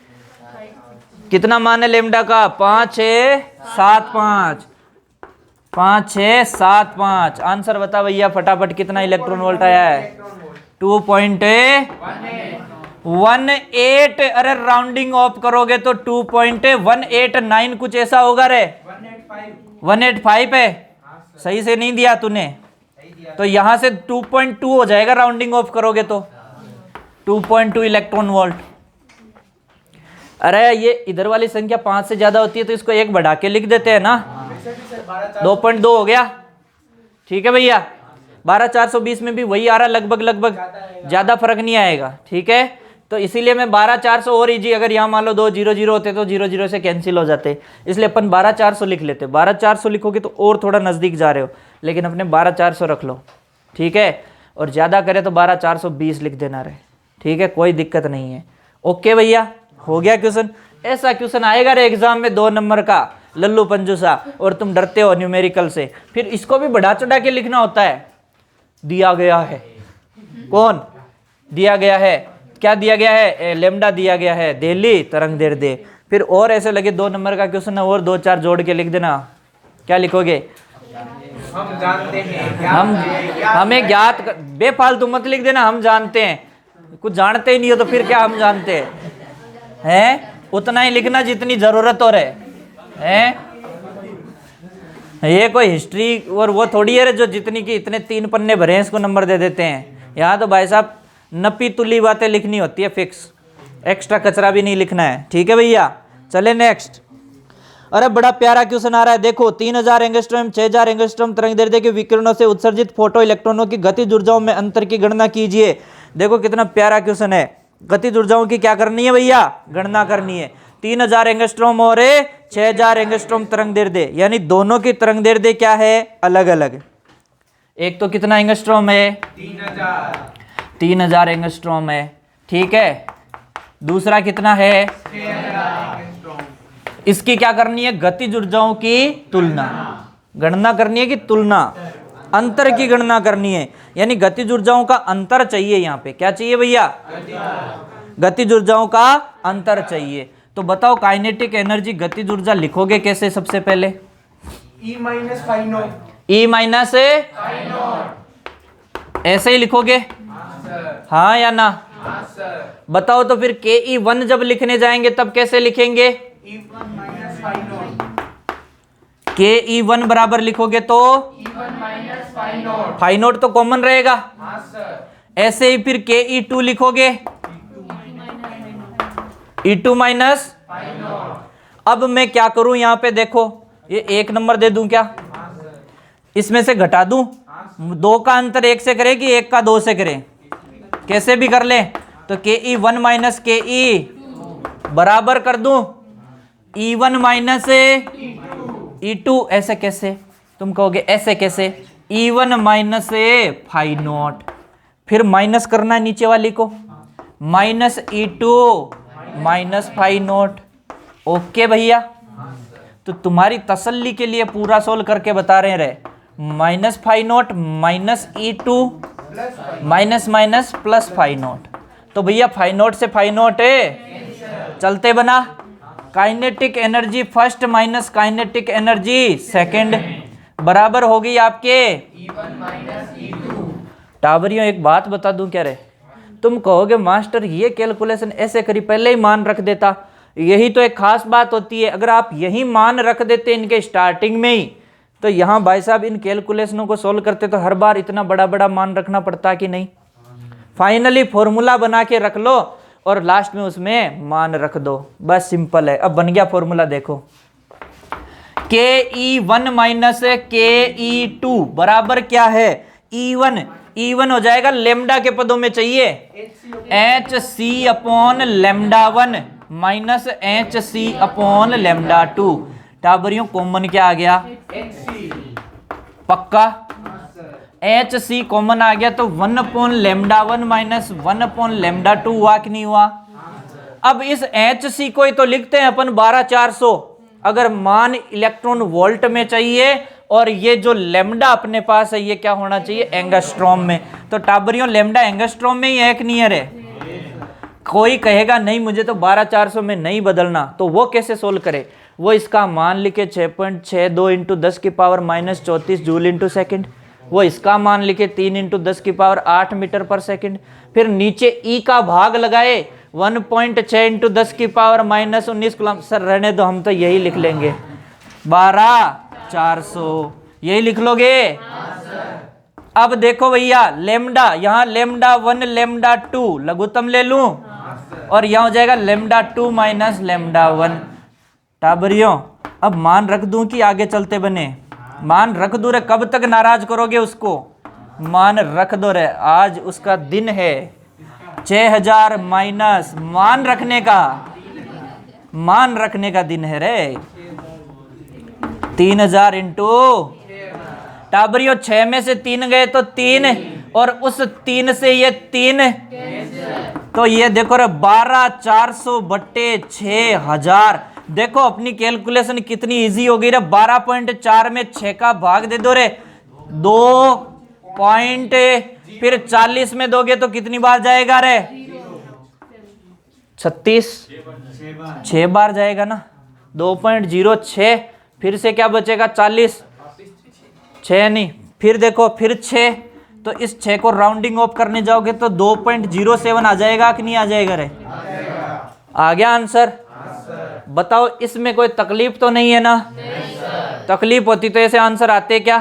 Speaker 1: कितना मान है लेमडा का, 5675। 5675 आंसर बता भैया फटाफट, कितना इलेक्ट्रॉन वोल्ट आया है, 2.18। अरे राउंडिंग ऑफ करोगे तो 2.189 कुछ ऐसा होगा रे, 185 है, सही से नहीं दिया तूने, तो यहां से 2.2 हो जाएगा राउंडिंग ऑफ करोगे तो, 2.2 इलेक्ट्रॉन वोल्ट। अरे ये इधर वाली संख्या 5 से ज्यादा होती है तो इसको 1 बढ़ा के लिख देते हैं ना, 2.2 हो गया। ठीक है भैया, 12420 में भी वही आ रहा लगभग, ज्यादा फर्क नहीं आएगा। ठीक है, तो इसीलिए मैं 12400 और इजी, अगर यहाँ मान लो 2 0 0 होते तो 0 0 से कैंसिल हो जाते, इसलिए अपन 12400 लिख लेते। 12400 लिखोगे तो और थोड़ा नजदीक जा रहे हो, लेकिन अपने 12400 रख लो। ठीक है, और ज्यादा करे तो 12420 लिख देना रहे। ठीक है, कोई दिक्कत नहीं है। ओके भैया, हो गया क्वेश्चन। ऐसा क्वेश्चन आएगा रे एग्जाम में 2 नंबर का, लल्लू पंजूसा, और तुम डरते हो न्यूमेरिकल से, फिर इसको भी बढ़ा चढ़ा के लिखना होता है। दिया गया है, कौन दिया गया है, क्या दिया गया है, लेमडा दिया गया है, देली तरंगदैर्ध्य। फिर और ऐसे लगे 2 नंबर का क्वेश्चन है और 2-4 जोड़ के लिख देना। क्या लिखोगे,
Speaker 2: हम जानते हैं,
Speaker 1: हमें ज्ञात बेफालतू मत लिख देना, हम जानते हैं, कुछ जानते ही नहीं हो तो फिर क्या हम जानते हैं, उतना ही लिखना जितनी जरूरत हो रहे हैं। ये कोई हिस्ट्री और वो थोड़ी है जो जितनी की इतने 3 पन्ने भरे हैं इसको नंबर दे देते हैं। यहाँ तो भाई साहब नपी तुली बातें लिखनी होती है फिक्स, एक्स्ट्रा कचरा भी नहीं लिखना है। ठीक है भैया, चले नेक्स्ट। अरे बड़ा प्यारा क्वेश्चन आ रहा है, देखो 3000 एंगस्ट्रॉम 6000 एंगस्ट्रॉम तरंगदैर्ध्य के विकिरणों से उत्सर्जित फोटो इलेक्ट्रॉनों की गतिज ऊर्जाओं में अंतर की गणना कीजिए। देखो कितना प्यारा क्वेश्चन है, गतिज ऊर्जाओं की क्या करनी है भैया, गणना करनी है। 3000 एंगस्ट्रॉम और 6000 एंगस्ट्रॉम तरंगदैर्ध्य, यानी दोनों की तरंगदैर्ध्य क्या है, अलग अलग। एक तो कितना एंगस्ट्रॉम है, 3000 एंगस्ट्रॉम है। ठीक है, दूसरा कितना है, 6000 एंगस्ट्रॉम। इसकी क्या करनी है, गतिज ऊर्जाओं की तुलना, गणना करनी है कि तुलना, अंतर की गणना करनी है, यानी गतिज ऊर्जाओं का अंतर चाहिए। यहाँ पे क्या चाहिए भैया, गतिज ऊर्जाओं का अंतर चाहिए। तो बताओ काइनेटिक एनर्जी गतिज ऊर्जा लिखोगे कैसे, सबसे पहले
Speaker 2: E minus five not,
Speaker 1: E minus ऐसे ही लिखोगे, हाँ या ना,
Speaker 2: सर।
Speaker 1: बताओ तो फिर KE1 जब लिखने जाएंगे तब कैसे लिखेंगे?
Speaker 2: E1 minus phi not.
Speaker 1: KE1 बराबर लिखोगे तो
Speaker 2: E1 minus phi naught.
Speaker 1: Phi naught तो कॉमन रहेगा।
Speaker 2: हाँ सर।
Speaker 1: ऐसे ही फिर KE2 लिखोगे, E2 माइनस।
Speaker 2: Phi not.
Speaker 1: अब मैं क्या करूं यहाँ पे देखो, ये 1 नंबर दे दूं क्या?
Speaker 2: हाँ सर।
Speaker 1: इसमें से घटा दूं, 2 का अंतर 1 से करें कि 1 का 2 से करें? कैसे भी कर लें। तो KE1 माइनस KE बराबर कर दूं E1 माइनस E2। ऐसे कैसे? तुम कहोगे ऐसे कैसे? E1 माइनस फाई नॉट, फिर माइनस करना है नीचे वाली को, minus E2 minus phi naught. Okay भैया, तो तुम्हारी तसल्ली के लिए पूरा सोल्व करके बता रहे minus phi naught minus E2 minus minus plus phi naught. तो भैया फाई नॉट से फाई नॉट है, चलते बना। Kinetic energy first minus kinetic energy second बराबर होगी आपके
Speaker 2: E1 माइनस E2।
Speaker 1: टावरियों एक बात बता दूं क्या रे, तुम कहोगे मास्टर ये कैलकुलेशन ऐसे करी, पहले ही मान रख देता। यही तो एक खास बात होती है, अगर आप यही मान रख देते इनके स्टार्टिंग में ही, तो यहाँ भाई साहब इन कैलकुलेशनों को सोल्व करते तो हर बार इतना बड़ा बड़ा मान रखना पड़ता कि नहीं। फाइनली फॉर्मूला बना के रख लो और लास्ट में उसमें मान रख दो, बस सिंपल है। अब बन गया फॉर्मूला, देखो KE1 माइनस KE2 बराबर क्या है? E1 हो जाएगा लेमडा के पदों में चाहिए HC upon lambda 1 minus HC upon lambda 2। टाबरियों कॉमन क्या आ गया? पक्का HC कॉमन आ गया, तो 1 upon lambda 1 minus 1 upon lambda 2 हुआ कि नहीं हुआ? अब इस HC को ही तो लिखते हैं अपन 12400, अगर मान इलेक्ट्रॉन वोल्ट में चाहिए, और ये जो लेमडा अपने पास है ये क्या होना चाहिए? एंगस्ट्रॉम में। तो टाबरियों लेमडा एंगस्ट्रॉम में ही है कि नहीं है रे? कोई कहेगा नहीं मुझे तो 12400 में नहीं बदलना, तो वो कैसे सोल्व करे? वो इसका मान लिखे 6.62 इंटू 10 की power minus 34 joule into second, वो इसका मान लिखे 3 इंटू 10 की पावर 8 मीटर पर सेकेंड, फिर नीचे ई का भाग लगाए 1.6 इंटू 10 की पावर माइनस 19 कूलम। सर रहने दो, हम तो यही लिख लेंगे 12400, यही लिख लोगे? अब देखो भैया लेमडा, यहाँ लेमडा 1 लेमडा 2 लघुत्तम ले लूं, और यहाँ हो जाएगा लेमडा 2 माइनस लेमडा 1। टाबरियों अब मान रख दूं कि आगे चलते बने? मान रख दो रे, कब तक नाराज करोगे उसको? मान रख दो रे, आज उसका दिन है 6000 माइनस मान रखने का, मान रखने का दिन है रे। 3000 इंटू टाबरियो 6 में से 3 गए तो 3, और उस 3 से ये 3, तो ये देखो रे 12400 बट्टे 6000। देखो अपनी कैलकुलेशन कितनी इजी हो गई रे। 12.4 में 6 का भाग दे दो रे, 2 पॉइंट, फिर 40 में दोगे तो कितनी बार जाएगा रे? 36, 6 बार जाएगा ना। 2.06, फिर से क्या बचेगा? 40, 6 नहीं, फिर देखो फिर 6, तो इस 6 को राउंडिंग ऑफ करने जाओगे तो 2.07 आ जाएगा कि नहीं आ जाएगा रे? आ गया आंसर? बताओ इसमें कोई तकलीफ तो नहीं है ना? तकलीफ होती तो ऐसे आंसर आते क्या?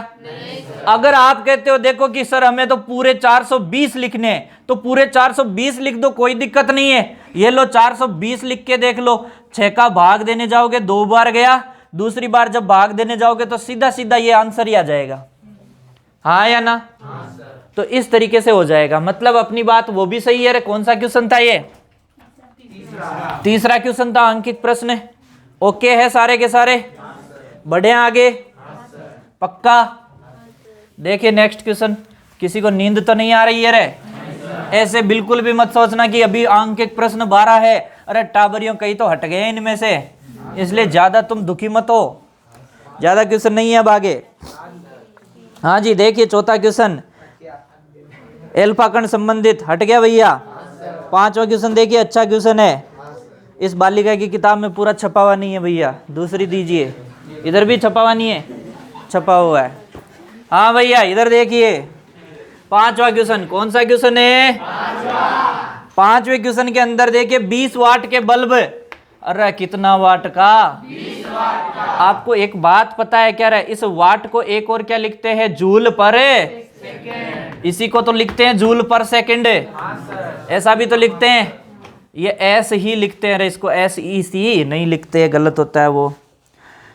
Speaker 1: अगर आप कहते हो देखो कि सर हमें तो पूरे 420 लिखने हैं, तो पूरे 420 लिख दो, कोई दिक्कत नहीं है। ये लो 420 लिख के देख लो, 6 का भाग देने जाओगे 2 बार गया, दूसरी बार जब भाग देने जाओगे तो सीधा सीधा ये आंसर ही आ जाएगा। हाँ या ना? तो इस तरीके से हो जाएगा। मतलब अपनी बात वो भी सही है रे। कौन सा क्वेश्चन था ये? तीसरा क्वेश्चन था, अंकित प्रश्न। ओके है सारे के सारे? बढ़े आगे? पक्का? देखिए नेक्स्ट क्वेश्चन। किसी को नींद तो नहीं आ रही है रे? ऐसे बिल्कुल भी मत सोचना कि अभी अंकित प्रश्न 12 है, अरे टाबरियों कहीं तो हट गए इनमें से, इसलिए ज्यादा तुम दुखी मत हो। ज्यादा क्वेश्चन नहीं है अब आगे। हाँ जी देखिए चौथा क्वेश्चन, एल्फा कण संबंधित हट गया भैया। 5वां क्वेश्चन देखिए, अच्छा क्वेश्चन है। इस बालिका की किताब में पूरा छपा हुआ नहीं है भैया, दूसरी दीजिए। इधर भी छपा हुआ नहीं है, छपा हुआ है। हाँ भैया इधर देखिए 5वां क्वेश्चन। कौन सा क्वेश्चन है? 5वें क्वेश्चन के अंदर देखिए 20 वाट के बल्ब, अरे कितना वाट का? 20 वाट का। आपको एक बात पता है क्या रहा? इस वाट को एक और क्या लिखते हैं? जूल पर सेकंड। इसी को तो लिखते हैं जूल पर सेकंड। ऐसा भी तो लिखते हैं, ये एस ही लिखते हैं, इसको एस ई सी नहीं लिखते, गलत होता है वो।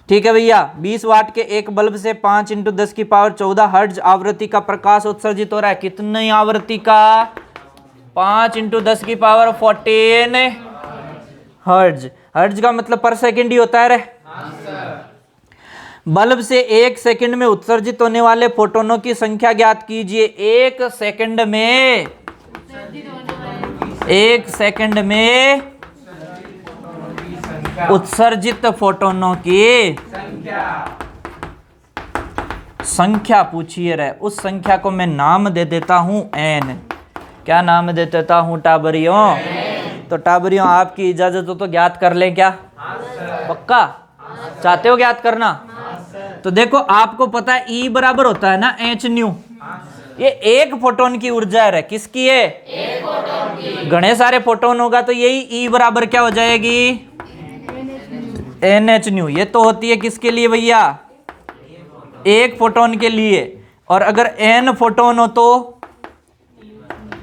Speaker 1: ठीक है भैया, 20 वाट के एक बल्ब से 5 × 10⁻14 हर्ट्ज आवृत्ति का प्रकाश उत्सर्जित हो रहा है। कितनी आवृत्ति का? 5 × 10⁻14 हर्ट्ज। हर्ट्ज का मतलब पर सेकंड ही होता है रे। बल्ब से 1 सेकंड में उत्सर्जित होने वाले फोटोनों की संख्या ज्ञात कीजिए। 1 सेकंड में, 1 सेकंड में उत्सर्जित फोटोनों की संख्या पूछिए रहे। उस संख्या को मैं नाम दे देता हूं n। क्या नाम दे देता हूं टाबरियों? तो टाबरियों आपकी इजाजत हो तो ज्ञात कर लें क्या? पक्का चाहते हो ज्ञात करना? तो देखो आपको पता है E बराबर होता है ना एच न्यू। ये एक फोटोन की ऊर्जा है, किसकी है? एक फोटोन की। घने सारे फोटोन होगा तो यही E बराबर क्या हो जाएगी? NH new. ये तो होती है किसके लिए भैया? एक फोटोन के लिए। और अगर N फोटोन हो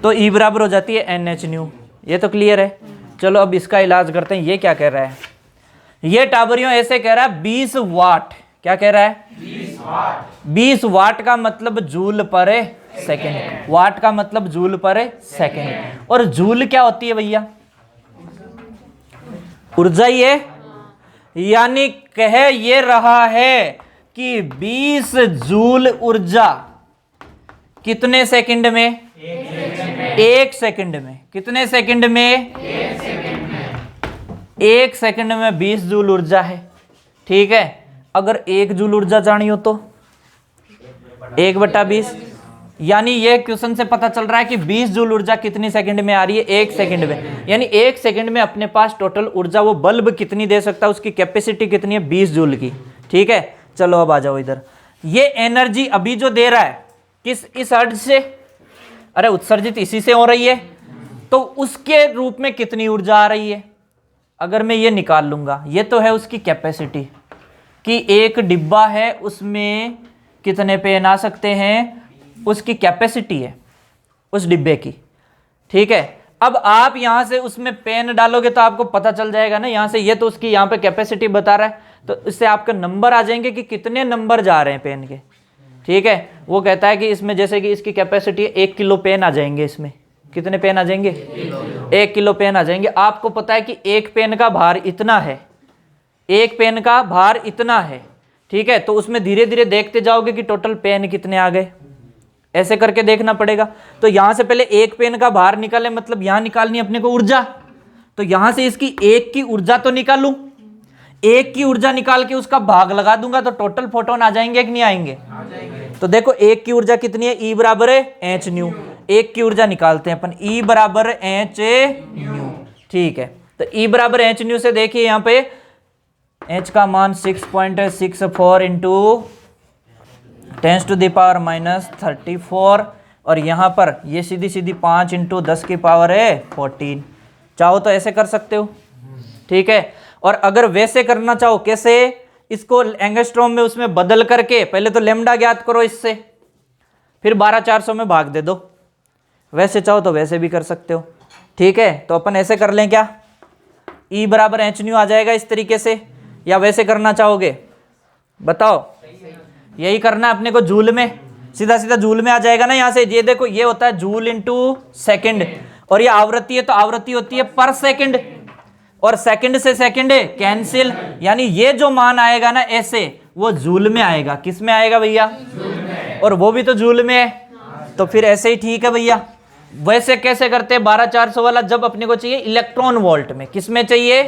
Speaker 1: तो E बराबर हो जाती है NH न्यू। ये तो क्लियर है। चलो अब इसका इलाज करते हैं। ये क्या कह रहा है? ये टाबरियों ऐसे कह रहा है 20 वाट। क्या कह रहा है? 20 वाट। 20 वाट का मतलब जूल पर सेकंड। वाट का मतलब जूल पर सेकंड। और जूल क्या होती है भैया? ऊर्जा ही है। यानी कह ये रहा है कि 20 जूल ऊर्जा कितने सेकंड में? 1 सेकंड में। कितने सेकंड में? 1 सेकंड में। 1 सेकंड में 20 जूल ऊर्जा है। ठीक है, अगर 1 जूल ऊर्जा जानी हो तो 1/20। यानी ये क्वेश्चन से पता चल रहा है कि 20 जूल ऊर्जा कितनी सेकंड में आ रही है? 1 सेकंड में। यानी 1 सेकंड में अपने पास टोटल ऊर्जा वो बल्ब कितनी दे सकता है, उसकी कैपेसिटी कितनी है? 20 जूल की। ठीक है, चलो अब आ जाओ इधर। ये एनर्जी अभी जो दे रहा है किस? इस हर्ट्ज से। अरे उत्सर्जित इसी से हो रही है, तो उसके रूप में कितनी ऊर्जा आ रही है? अगर मैं ये निकाल लूंगा, ये तो है उसकी कैपेसिटी कि एक डिब्बा है उसमें कितने पेन आ सकते हैं, उसकी कैपेसिटी है उस डिब्बे की। ठीक है, अब आप यहां से उसमें पेन डालोगे तो आपको पता चल जाएगा ना यहां से। ये तो उसकी यहां पे कैपेसिटी बता रहा है, तो इससे आपका नंबर आ जाएंगे कि कितने नंबर जा रहे हैं पेन के। ठीक है, वो कहता है कि इसमें जैसे कि इसकी कैपेसिटी 1 किलो पेन आ जाएंगे। इसमें कितने पेन आ जाएंगे? 1 किलो पेन आ जाएंगे। आपको पता है कि एक पेन का भार इतना है, एक पेन का भार इतना है। ठीक है, तो उसमें धीरे धीरे देखते जाओगे कि टोटल पेन कितने आ गए, ऐसे करके देखना पड़ेगा। तो यहां से पहले एक पेन का भार निकाले, मतलब यहां निकालनी अपने को ऊर्जा। तो यहां से इसकी एक की ऊर्जा तो निकालूं, एक की ऊर्जा निकाल के उसका भाग लगा दूंगा तो टोटल फोटोन आ जाएंगे कि नहीं आएंगे? तो देखो एक की ऊर्जा कितनी है? E बराबर है एच न्यू। एक की ऊर्जा निकालते हैं अपन, E बराबर एच न्यू। ठीक है, तो E बराबर एच न्यू से देखिए यहाँ पे H का मान 6.64 इंटू 10⁻⁻34 और यहाँ पर ये सीधी सीधी 5 × 10⁻14। चाहो तो ऐसे कर सकते हो। ठीक है, और अगर वैसे करना चाहो, कैसे? इसको एंगस्ट्रॉम में उसमें बदल करके पहले तो लेमडा ज्ञात करो इससे, फिर 12400 में भाग दे दो। वैसे चाहो तो वैसे भी कर सकते हो। ठीक है, तो अपन ऐसे कर लें क्या? E बराबर एच न्यू आ जाएगा इस तरीके से, या वैसे करना चाहोगे? बताओ। यही करना है अपने को, जूल में। सीधा सीधा जूल में आ जाएगा ना यहाँ से। ये देखो, ये होता है जूल इंटू सेकेंड, और ये आवृत्ति है तो आवृत्ति होती है पर सेकंड, और सेकंड से सेकंड कैंसिल। यानी ये जो मान आएगा ना ऐसे, वो जूल में आएगा। किस में आएगा भैया? और वो भी तो जूल में है, तो फिर ऐसे ही ठीक है भैया। वैसे कैसे करते हैं 12400 वाला? जब अपने को चाहिए इलेक्ट्रॉन वोल्ट में। किस में चाहिए?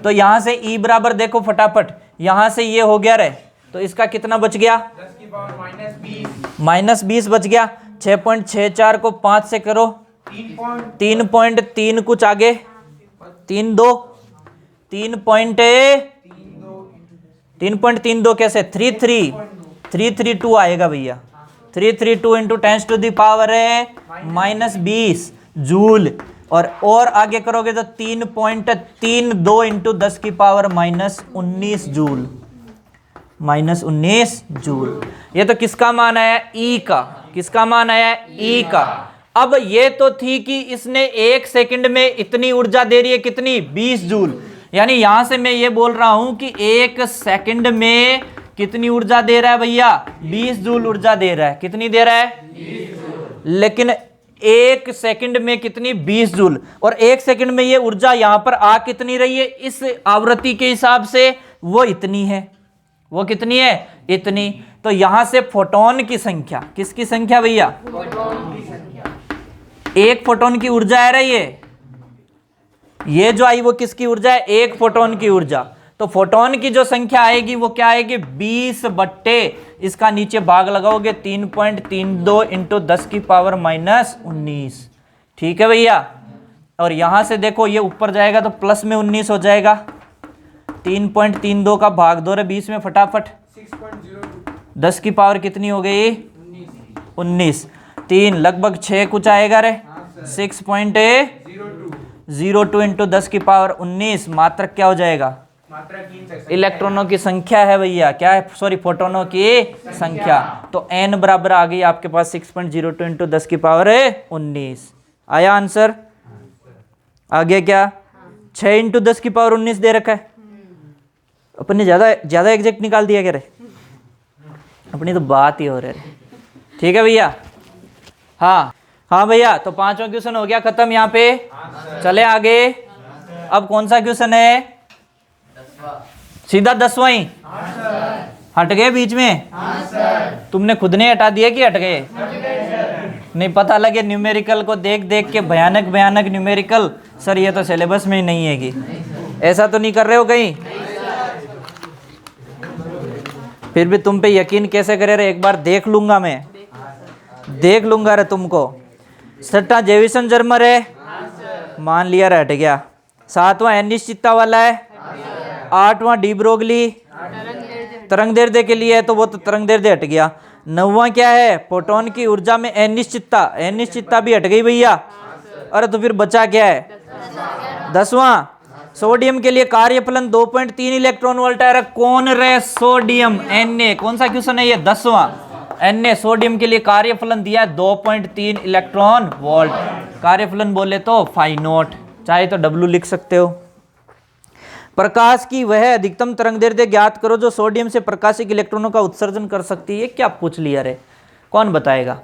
Speaker 1: तो यहां से E बराबर देखो फटाफट, यहां से ये हो गया रहे, तो इसका कितना बच गया? -20 बच गया। 6.64 को 5 से करो, 3.3 कुछ आगे, 3.32 कैसे? 332 आएगा भैया। 332 इंटू 10⁻⁻20 जूल। और आगे करोगे तो 3.32 इंटू 10 की पावर -19 जूल, -19 जूल। ये तो किसका मान आया? ई का। किसका मान आया? ई का। अब ये तो थी कि इसने 1 सेकंड में इतनी ऊर्जा दे रही है, कितनी? 20 जूल। यानी यहां से मैं ये बोल रहा हूं कि 1 सेकंड में कितनी ऊर्जा दे रहा है भैया? 20 जूल ऊर्जा दे रहा है। कितनी दे रहा है? 20 जूल। लेकिन 1 सेकंड में कितनी? 20 जूल। और 1 सेकंड में ये ऊर्जा यहां पर आ कितनी रही है? इस आवृत्ति के हिसाब से वो इतनी है। वो कितनी है? इतनी। तो यहां से फोटोन की संख्या, किसकी संख्या भैया?
Speaker 2: फोटोन की संख्या।
Speaker 1: एक फोटोन की ऊर्जा है रही है, ये जो आई वो किसकी ऊर्जा है? एक फोटोन की ऊर्जा। तो फोटोन की जो संख्या आएगी वो क्या आएगी? 20 बट्टे इसका नीचे भाग लगाओगे 3.32 इंटू 10 की पावर -19। ठीक है भैया। और यहां से देखो ये ऊपर जाएगा तो प्लस में 19 हो जाएगा। 3.32 का भाग दो रे 20 में फटाफट।
Speaker 2: 6.02।
Speaker 1: 10 की पावर कितनी हो गई? 19। 3 लगभग 6 कुछ आएगा रे। 6.02 इंटू 10 की पावर 19। मात्रक क्या हो जाएगा? इलेक्ट्रॉनों की संख्या है भैया। क्या है? सॉरी, फोटोनों की संख्या। तो n बराबर आ गई आपके पास 6.02 इंटू 10 की पावर 19। आया आंसर? आ गया क्या? 6 इंटू 10 की पावर 19 दे रखा है। अपने ज्यादा एग्जैक्ट निकाल दिया क्या रे? अपनी तो बात ही हो रही है। ठीक है भैया। हाँ भैया, तो 5वां क्वेश्चन हो गया खत्म यहाँ पे। चले आगे। अब कौन सा क्वेश्चन है? सीधा 10वां ही। हट गए बीच में? तुमने खुद ने हटा दिया कि हट गए? नहीं, पता लगे न्यूमेरिकल को देख देख के भयानक भयानक न्यूमेरिकल। सर ये तो सिलेबस में ही नहीं है कि ऐसा तो नहीं कर रहे हो कहीं? फिर भी तुम पे यकीन कैसे करे रे? एक बार देख लूंगा मैं, देख लूंगा रे तुमको। छठा जेविसन जर्मर है, मान लिया रे, हट गया। 7वां अनिश्चितता वाला है। 8वां डी ब्रोगली तरंग दैर्ध्य के लिए है, तो वो तो तरंग दैर्ध्य हट गया। 9वां क्या है? फोटोन की ऊर्जा में अनिश्चितता। अनिश्चितता भी हट गई भैया। अरे तो फिर बचा क्या है? 10वां सोडियम के लिए कार्यफलन 2.3 इलेक्ट्रॉन वोल्ट है। कौन रे? Sodium, Na। कौन सा क्वेश्चन है ये? 10वां। Na सोडियम के लिए कार्यफलन दिया है 2.3 इलेक्ट्रॉन वोल्ट। कार्यफलन बोले तो फाई नॉट, चाहे तो W लिख सकते हो। प्रकाश की वह अधिकतम तरंगदैर्ध्य ज्ञात करो जो सोडियम से प्रकाशिक इलेक्ट्रॉनों का उत्सर्जन कर सकती है। क्या पूछ लिया रे? कौन बताएगा?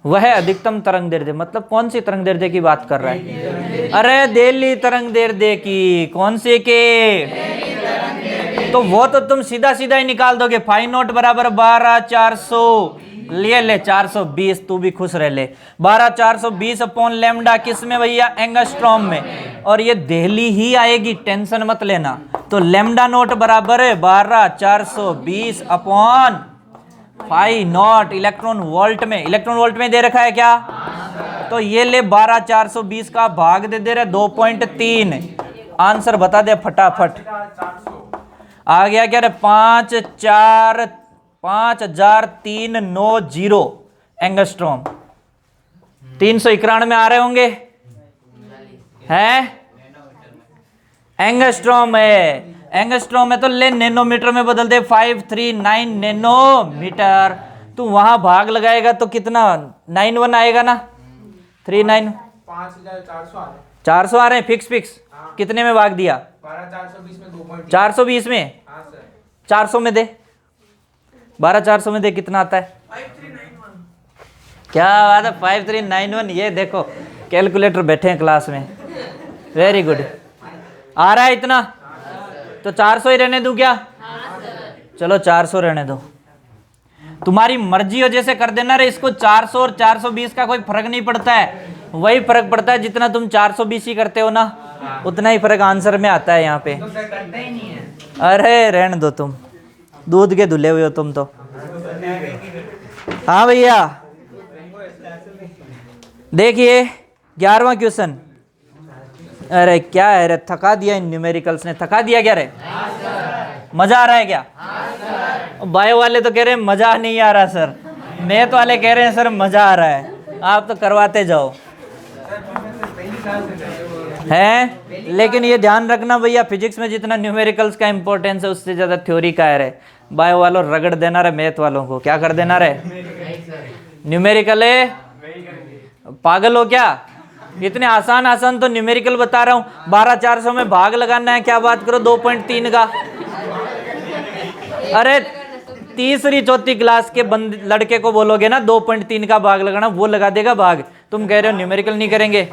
Speaker 1: वह अधिकतम तरंगदैर्ध्य मतलब कौन सी तरंगदैर्ध्य की बात कर रहा है? अरे दिल्ली तरंगदैर्ध्य की। कौन से के? तो वो तो तुम सीधा सीधा ही निकाल दोगे। फाई नॉट बराबर 12,400 ले 420। तू भी खुश रह ले। 12,420 अपॉन लैम्डा किस में भैया? एंगस्ट्रॉम में। और ये दिल्ली ही आएगी, टेंशन मत लेना। तो लैम्डा नोट बराबर है 12,420 upon phi naught electron volt में। इलेक्ट्रॉन वोल्ट में दे रखा है क्या? तो ये ले 12,420 का भाग दे रहे 2.3। आंसर बता दे फटाफट। आ गया क्या रे? 5,390 एंगस्ट्रॉम। 391 में आ रहे होंगे हैं? एंगस्ट्रॉम है। एंगस्ट्रॉम है तो ले नैनोमीटर में बदल दे। 539 नैनोमीटर। तू वहां भाग लगाएगा तो कितना? 91 आएगा ना? 39 400 आ रहे हैं फिक्स। कितने में भाग दिया?
Speaker 2: 12,420 में 2.3।
Speaker 1: 420 में? 400 में दे। 12,400 में दे कितना आता है? 5391। क्या बात है, 5391। ये देखो कैलकुलेटर बैठे हैं क्लास में। Very good. आ रहा है इतना? तो 400 ही रहने दूं क्या? चलो 400 रहने दो। तुम्हारी मर्जी हो जैसे कर देना रे। इसको 400 और 420 का कोई फर्क नहीं पड़ता है। वही फर्क पड़ता है जितना तुम 420 ही करते हो ना, उतना ही फर्क आंसर में आता है यहाँ पे।
Speaker 2: तो सर करते ही नहीं है।
Speaker 1: अरे रहने दो, तुम दूध के धुले हुए हो तुम तो। हाँ भैया देखिए 11वां क्वेश्चन। अरे क्या है रे? थका दिया इन न्यूमेरिकल्स ने। थका दिया क्या रे? मजा आ रहा है क्या? बायो वाले तो कह रहे हैं मजा नहीं आ रहा सर। मैथ वाले कह रहे हैं सर मजा आ रहा है। आप तो करवाते जाओ। है। लेकिन ये ध्यान रखना भैया, फिजिक्स में जितना न्यूमेरिकल्स का इंपॉर्टेंस है उससे ज्यादा थ्योरी का है रे। बायो वालों रगड़ देना रे मैथ वालों को, क्या कर देना रे, न्यूमेरिकल है, पागल हो क्या? इतने आसान आसान तो न्यूमेरिकल बता रहा हूँ। 12,400 में भाग लगाना है, क्या बात करो 2.3 का। अरे तीसरी चौथी क्लास के लड़के को बोलोगे ना 2.3 का भाग लगाना, वो लगा देगा भाग। तुम कह रहे हो न्यूमेरिकल नहीं करेंगे,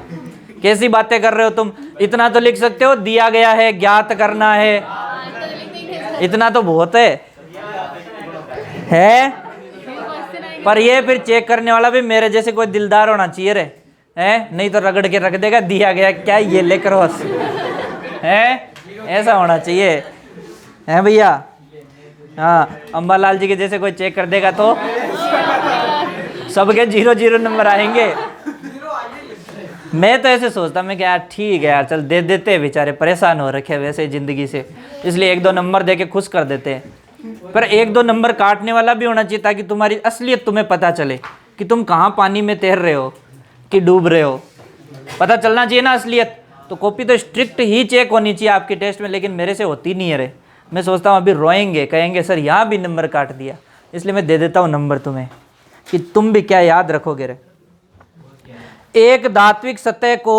Speaker 1: कैसी बातें कर रहे हो तुम? इतना तो लिख सकते हो, दिया गया है, ज्ञात करना है, इतना तो बहुत है? पर ये फिर चेक करने वाला भी मेरे जैसे कोई दिलदार होना चाहिए रे, है? नहीं तो रगड़ के रख देगा, दिया गया क्या ये ले क्रॉस, है? ऐसा होना चाहिए, है भैया? हाँ, अंबालाल जी के जैसे कोई चेक कर देगा तो सबके 0-0 नंबर आएंगे। मैं तो ऐसे सोचता, मैं कि यार ठीक है यार, चल दे देते हैं, बेचारे परेशान हो रखे वैसे जिंदगी से, इसलिए 1-2 नंबर दे के खुश कर देते हैं। पर 1-2 नंबर काटने वाला भी होना चाहिए ताकि तुम्हारी असलियत तुम्हें पता चले कि तुम कहाँ पानी में तैर रहे हो कि डूब रहे हो, पता चलना चाहिए ना असलियत। तो कॉपी तो स्ट्रिक्ट ही चेक होनी चाहिए आपके टेस्ट में, लेकिन मेरे से होती नहीं है रे। मैं सोचता हूँ अभी रोएंगे, कहेंगे सर यहाँ भी नंबर काट दिया, इसलिए मैं दे देता हूँ नंबर तुम्हें कि तुम भी क्या याद रखोगे रे। एक धात्विक सतह को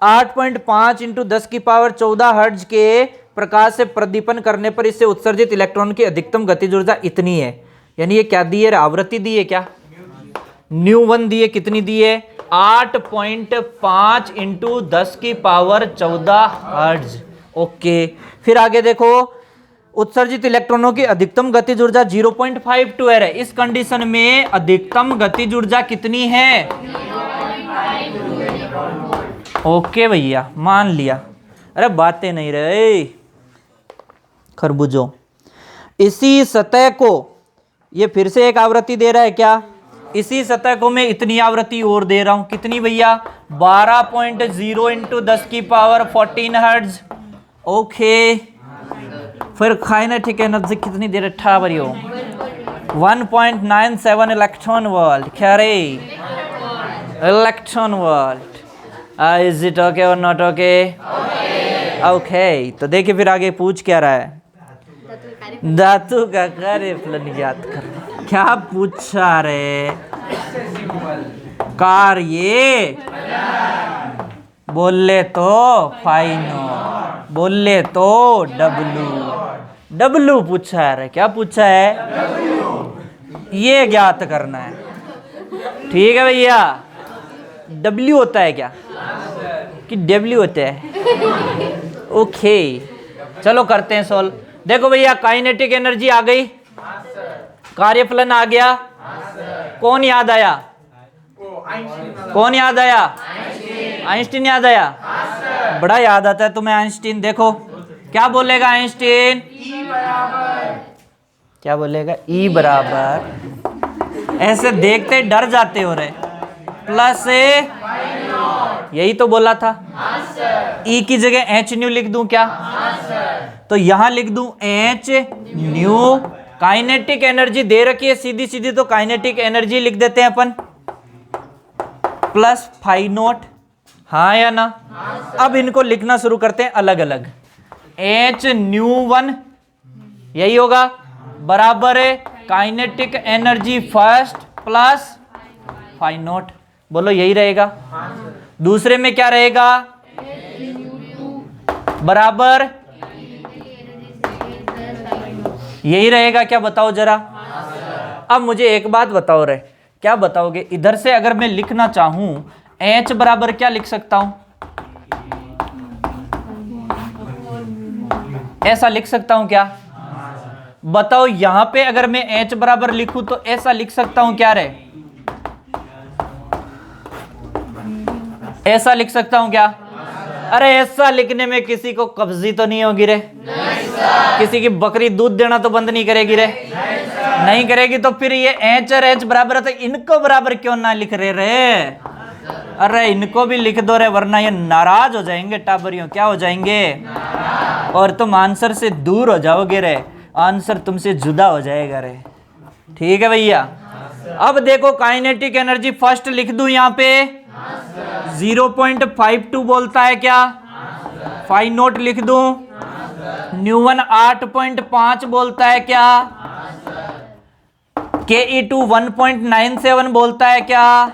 Speaker 1: 8.5 × 10⁻14 हर्ट्ज के प्रकाश से प्रदीपन करने पर इससे उत्सर्जित इलेक्ट्रॉन की अधिकतम गतिज ऊर्जा इतनी है। यानी ये क्या दी है, आवृत्ति दी है, क्या ν1 दी है, कितनी दी है, 8.5 × 10⁻14 हर्ट्ज। ओके, फिर आगे देखो, उत्सर्जित इलेक्ट्रॉनों की अधिकतम गतिज ऊर्जा 0.52 है। इस कंडीशन में अधिकतम गतिज ऊर्जा कितनी है? ओके भैया, मान लिया। अरे बातें नहीं रहे खरबूजो। इसी सतह को, ये फिर से एक आवृत्ति दे रहा है क्या, इसी सतह को मैं इतनी आवृत्ति और दे रहा हूं, कितनी भैया, 12.0 × 10⁻14 हर्ट्ज। ओके, फिर काइनेटिक एनर्जी कितनी दे रहे था भरियो, 1.97 इलेक्ट्रॉन वोल्ट। क्या रे, electron volt. Is it okay और नॉट ओके? ओके, तो देखिए फिर आगे पूछ क्या रहा है, धातु का कार्यफलन ज्ञात करना। क्या पूछा रे, कार्य बोले तो फाइनो, बोले तो डब्लू पूछा है। क्या पूछा है, ये ज्ञात करना है। ठीक है भैया, डब्ल्यू होता है क्या कि डब्ल्यू होता है? ओके, चलो करते हैं सॉल्व। देखो भैया, काइनेटिक एनर्जी आ गई, कार्यफलन आ गया, कौन याद आया, कौन याद आया, आइंस्टीन याद आया। बड़ा याद आता है तुम्हें आइंस्टीन। देखो क्या बोलेगा आइंस्टीन, क्या बोलेगा, ई बराबर, ऐसे देखते डर जाते हो रे, प्लस यही तो बोला था। ई की जगह एच न्यू लिख दूं क्या? तो यहां लिख दूं एच न्यू। काइनेटिक एनर्जी दे रखी है सीधी सीधी, तो काइनेटिक एनर्जी लिख देते हैं अपन, प्लस फाई नॉट, हाँ या ना? अब इनको लिखना शुरू करते हैं अलग अलग। एच न्यू 1 यही होगा, बराबर है kinetic energy first plus phi naught. बोलो यही रहेगा। दूसरे में क्या रहेगा, बराबर यही रहेगा क्या, बताओ जरा। अब मुझे एक बात बताओ रे, क्या बताओगे, इधर से अगर मैं लिखना चाहूं H बराबर क्या लिख सकता हूं, ऐसा लिख सकता हूं क्या, बताओ। यहां पे अगर मैं H बराबर लिखूं तो ऐसा लिख सकता हूं क्या रे, ऐसा लिख सकता हूं क्या? अरे ऐसा लिखने में किसी को कब्जी तो नहीं होगी रे, किसी की बकरी दूध देना तो बंद नहीं करेगी रे, नहीं करेगी। तो फिर ये एच और एच बराबर है, तो इनको बराबर क्यों ना लिख रहे रे? अरे इनको भी लिख दो रे, वरना ये नाराज हो जाएंगे टाबरियों, क्या हो जाएंगे, और तुम आंसर से दूर हो जाओगे रे, आंसर तुमसे जुदा हो जाएगा रे। ठीक है भैया। अब देखो काइनेटिक एनर्जी फर्स्ट लिख दूं यहाँ पे 0.52 बोलता है क्या? फाइव नोट लिख दूं? न्यूवन 8.5 बोलता है क्या? KE2 1.97 बोलता है क्या?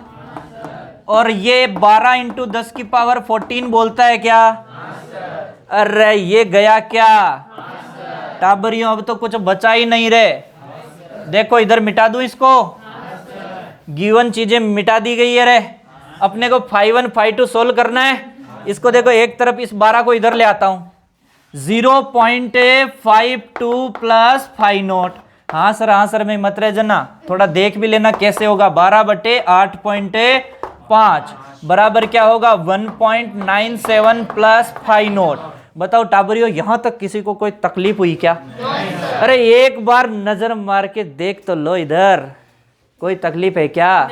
Speaker 1: और ये 12 इंटू 10 की पावर 14 बोलता है क्या? अरे ये गया क्या टाबरियों? अब तो कुछ बचा ही नहीं रे। देखो इधर मिटा दूं इसको, गिवन चीजें मिटा दी गई है रे। अपने को 5 1 5 2 सोल्व करना है। इसको देखो एक तरफ, इस 12 को इधर ले आता हूं। 0.52 प्लस 5 नोट। हाँ सर मैं मत रह जाना, थोड़ा देख भी लेना कैसे होगा। 12/8.5 बराबर क्या होगा? 1.97 प्लस 5 नोट। बताओ टाबरियो, यहां तक किसी को कोई तकलीफ हुई क्या? अरे एक बार नजर मार के देख तो लो इधर, कोई तकलीफ है क्या?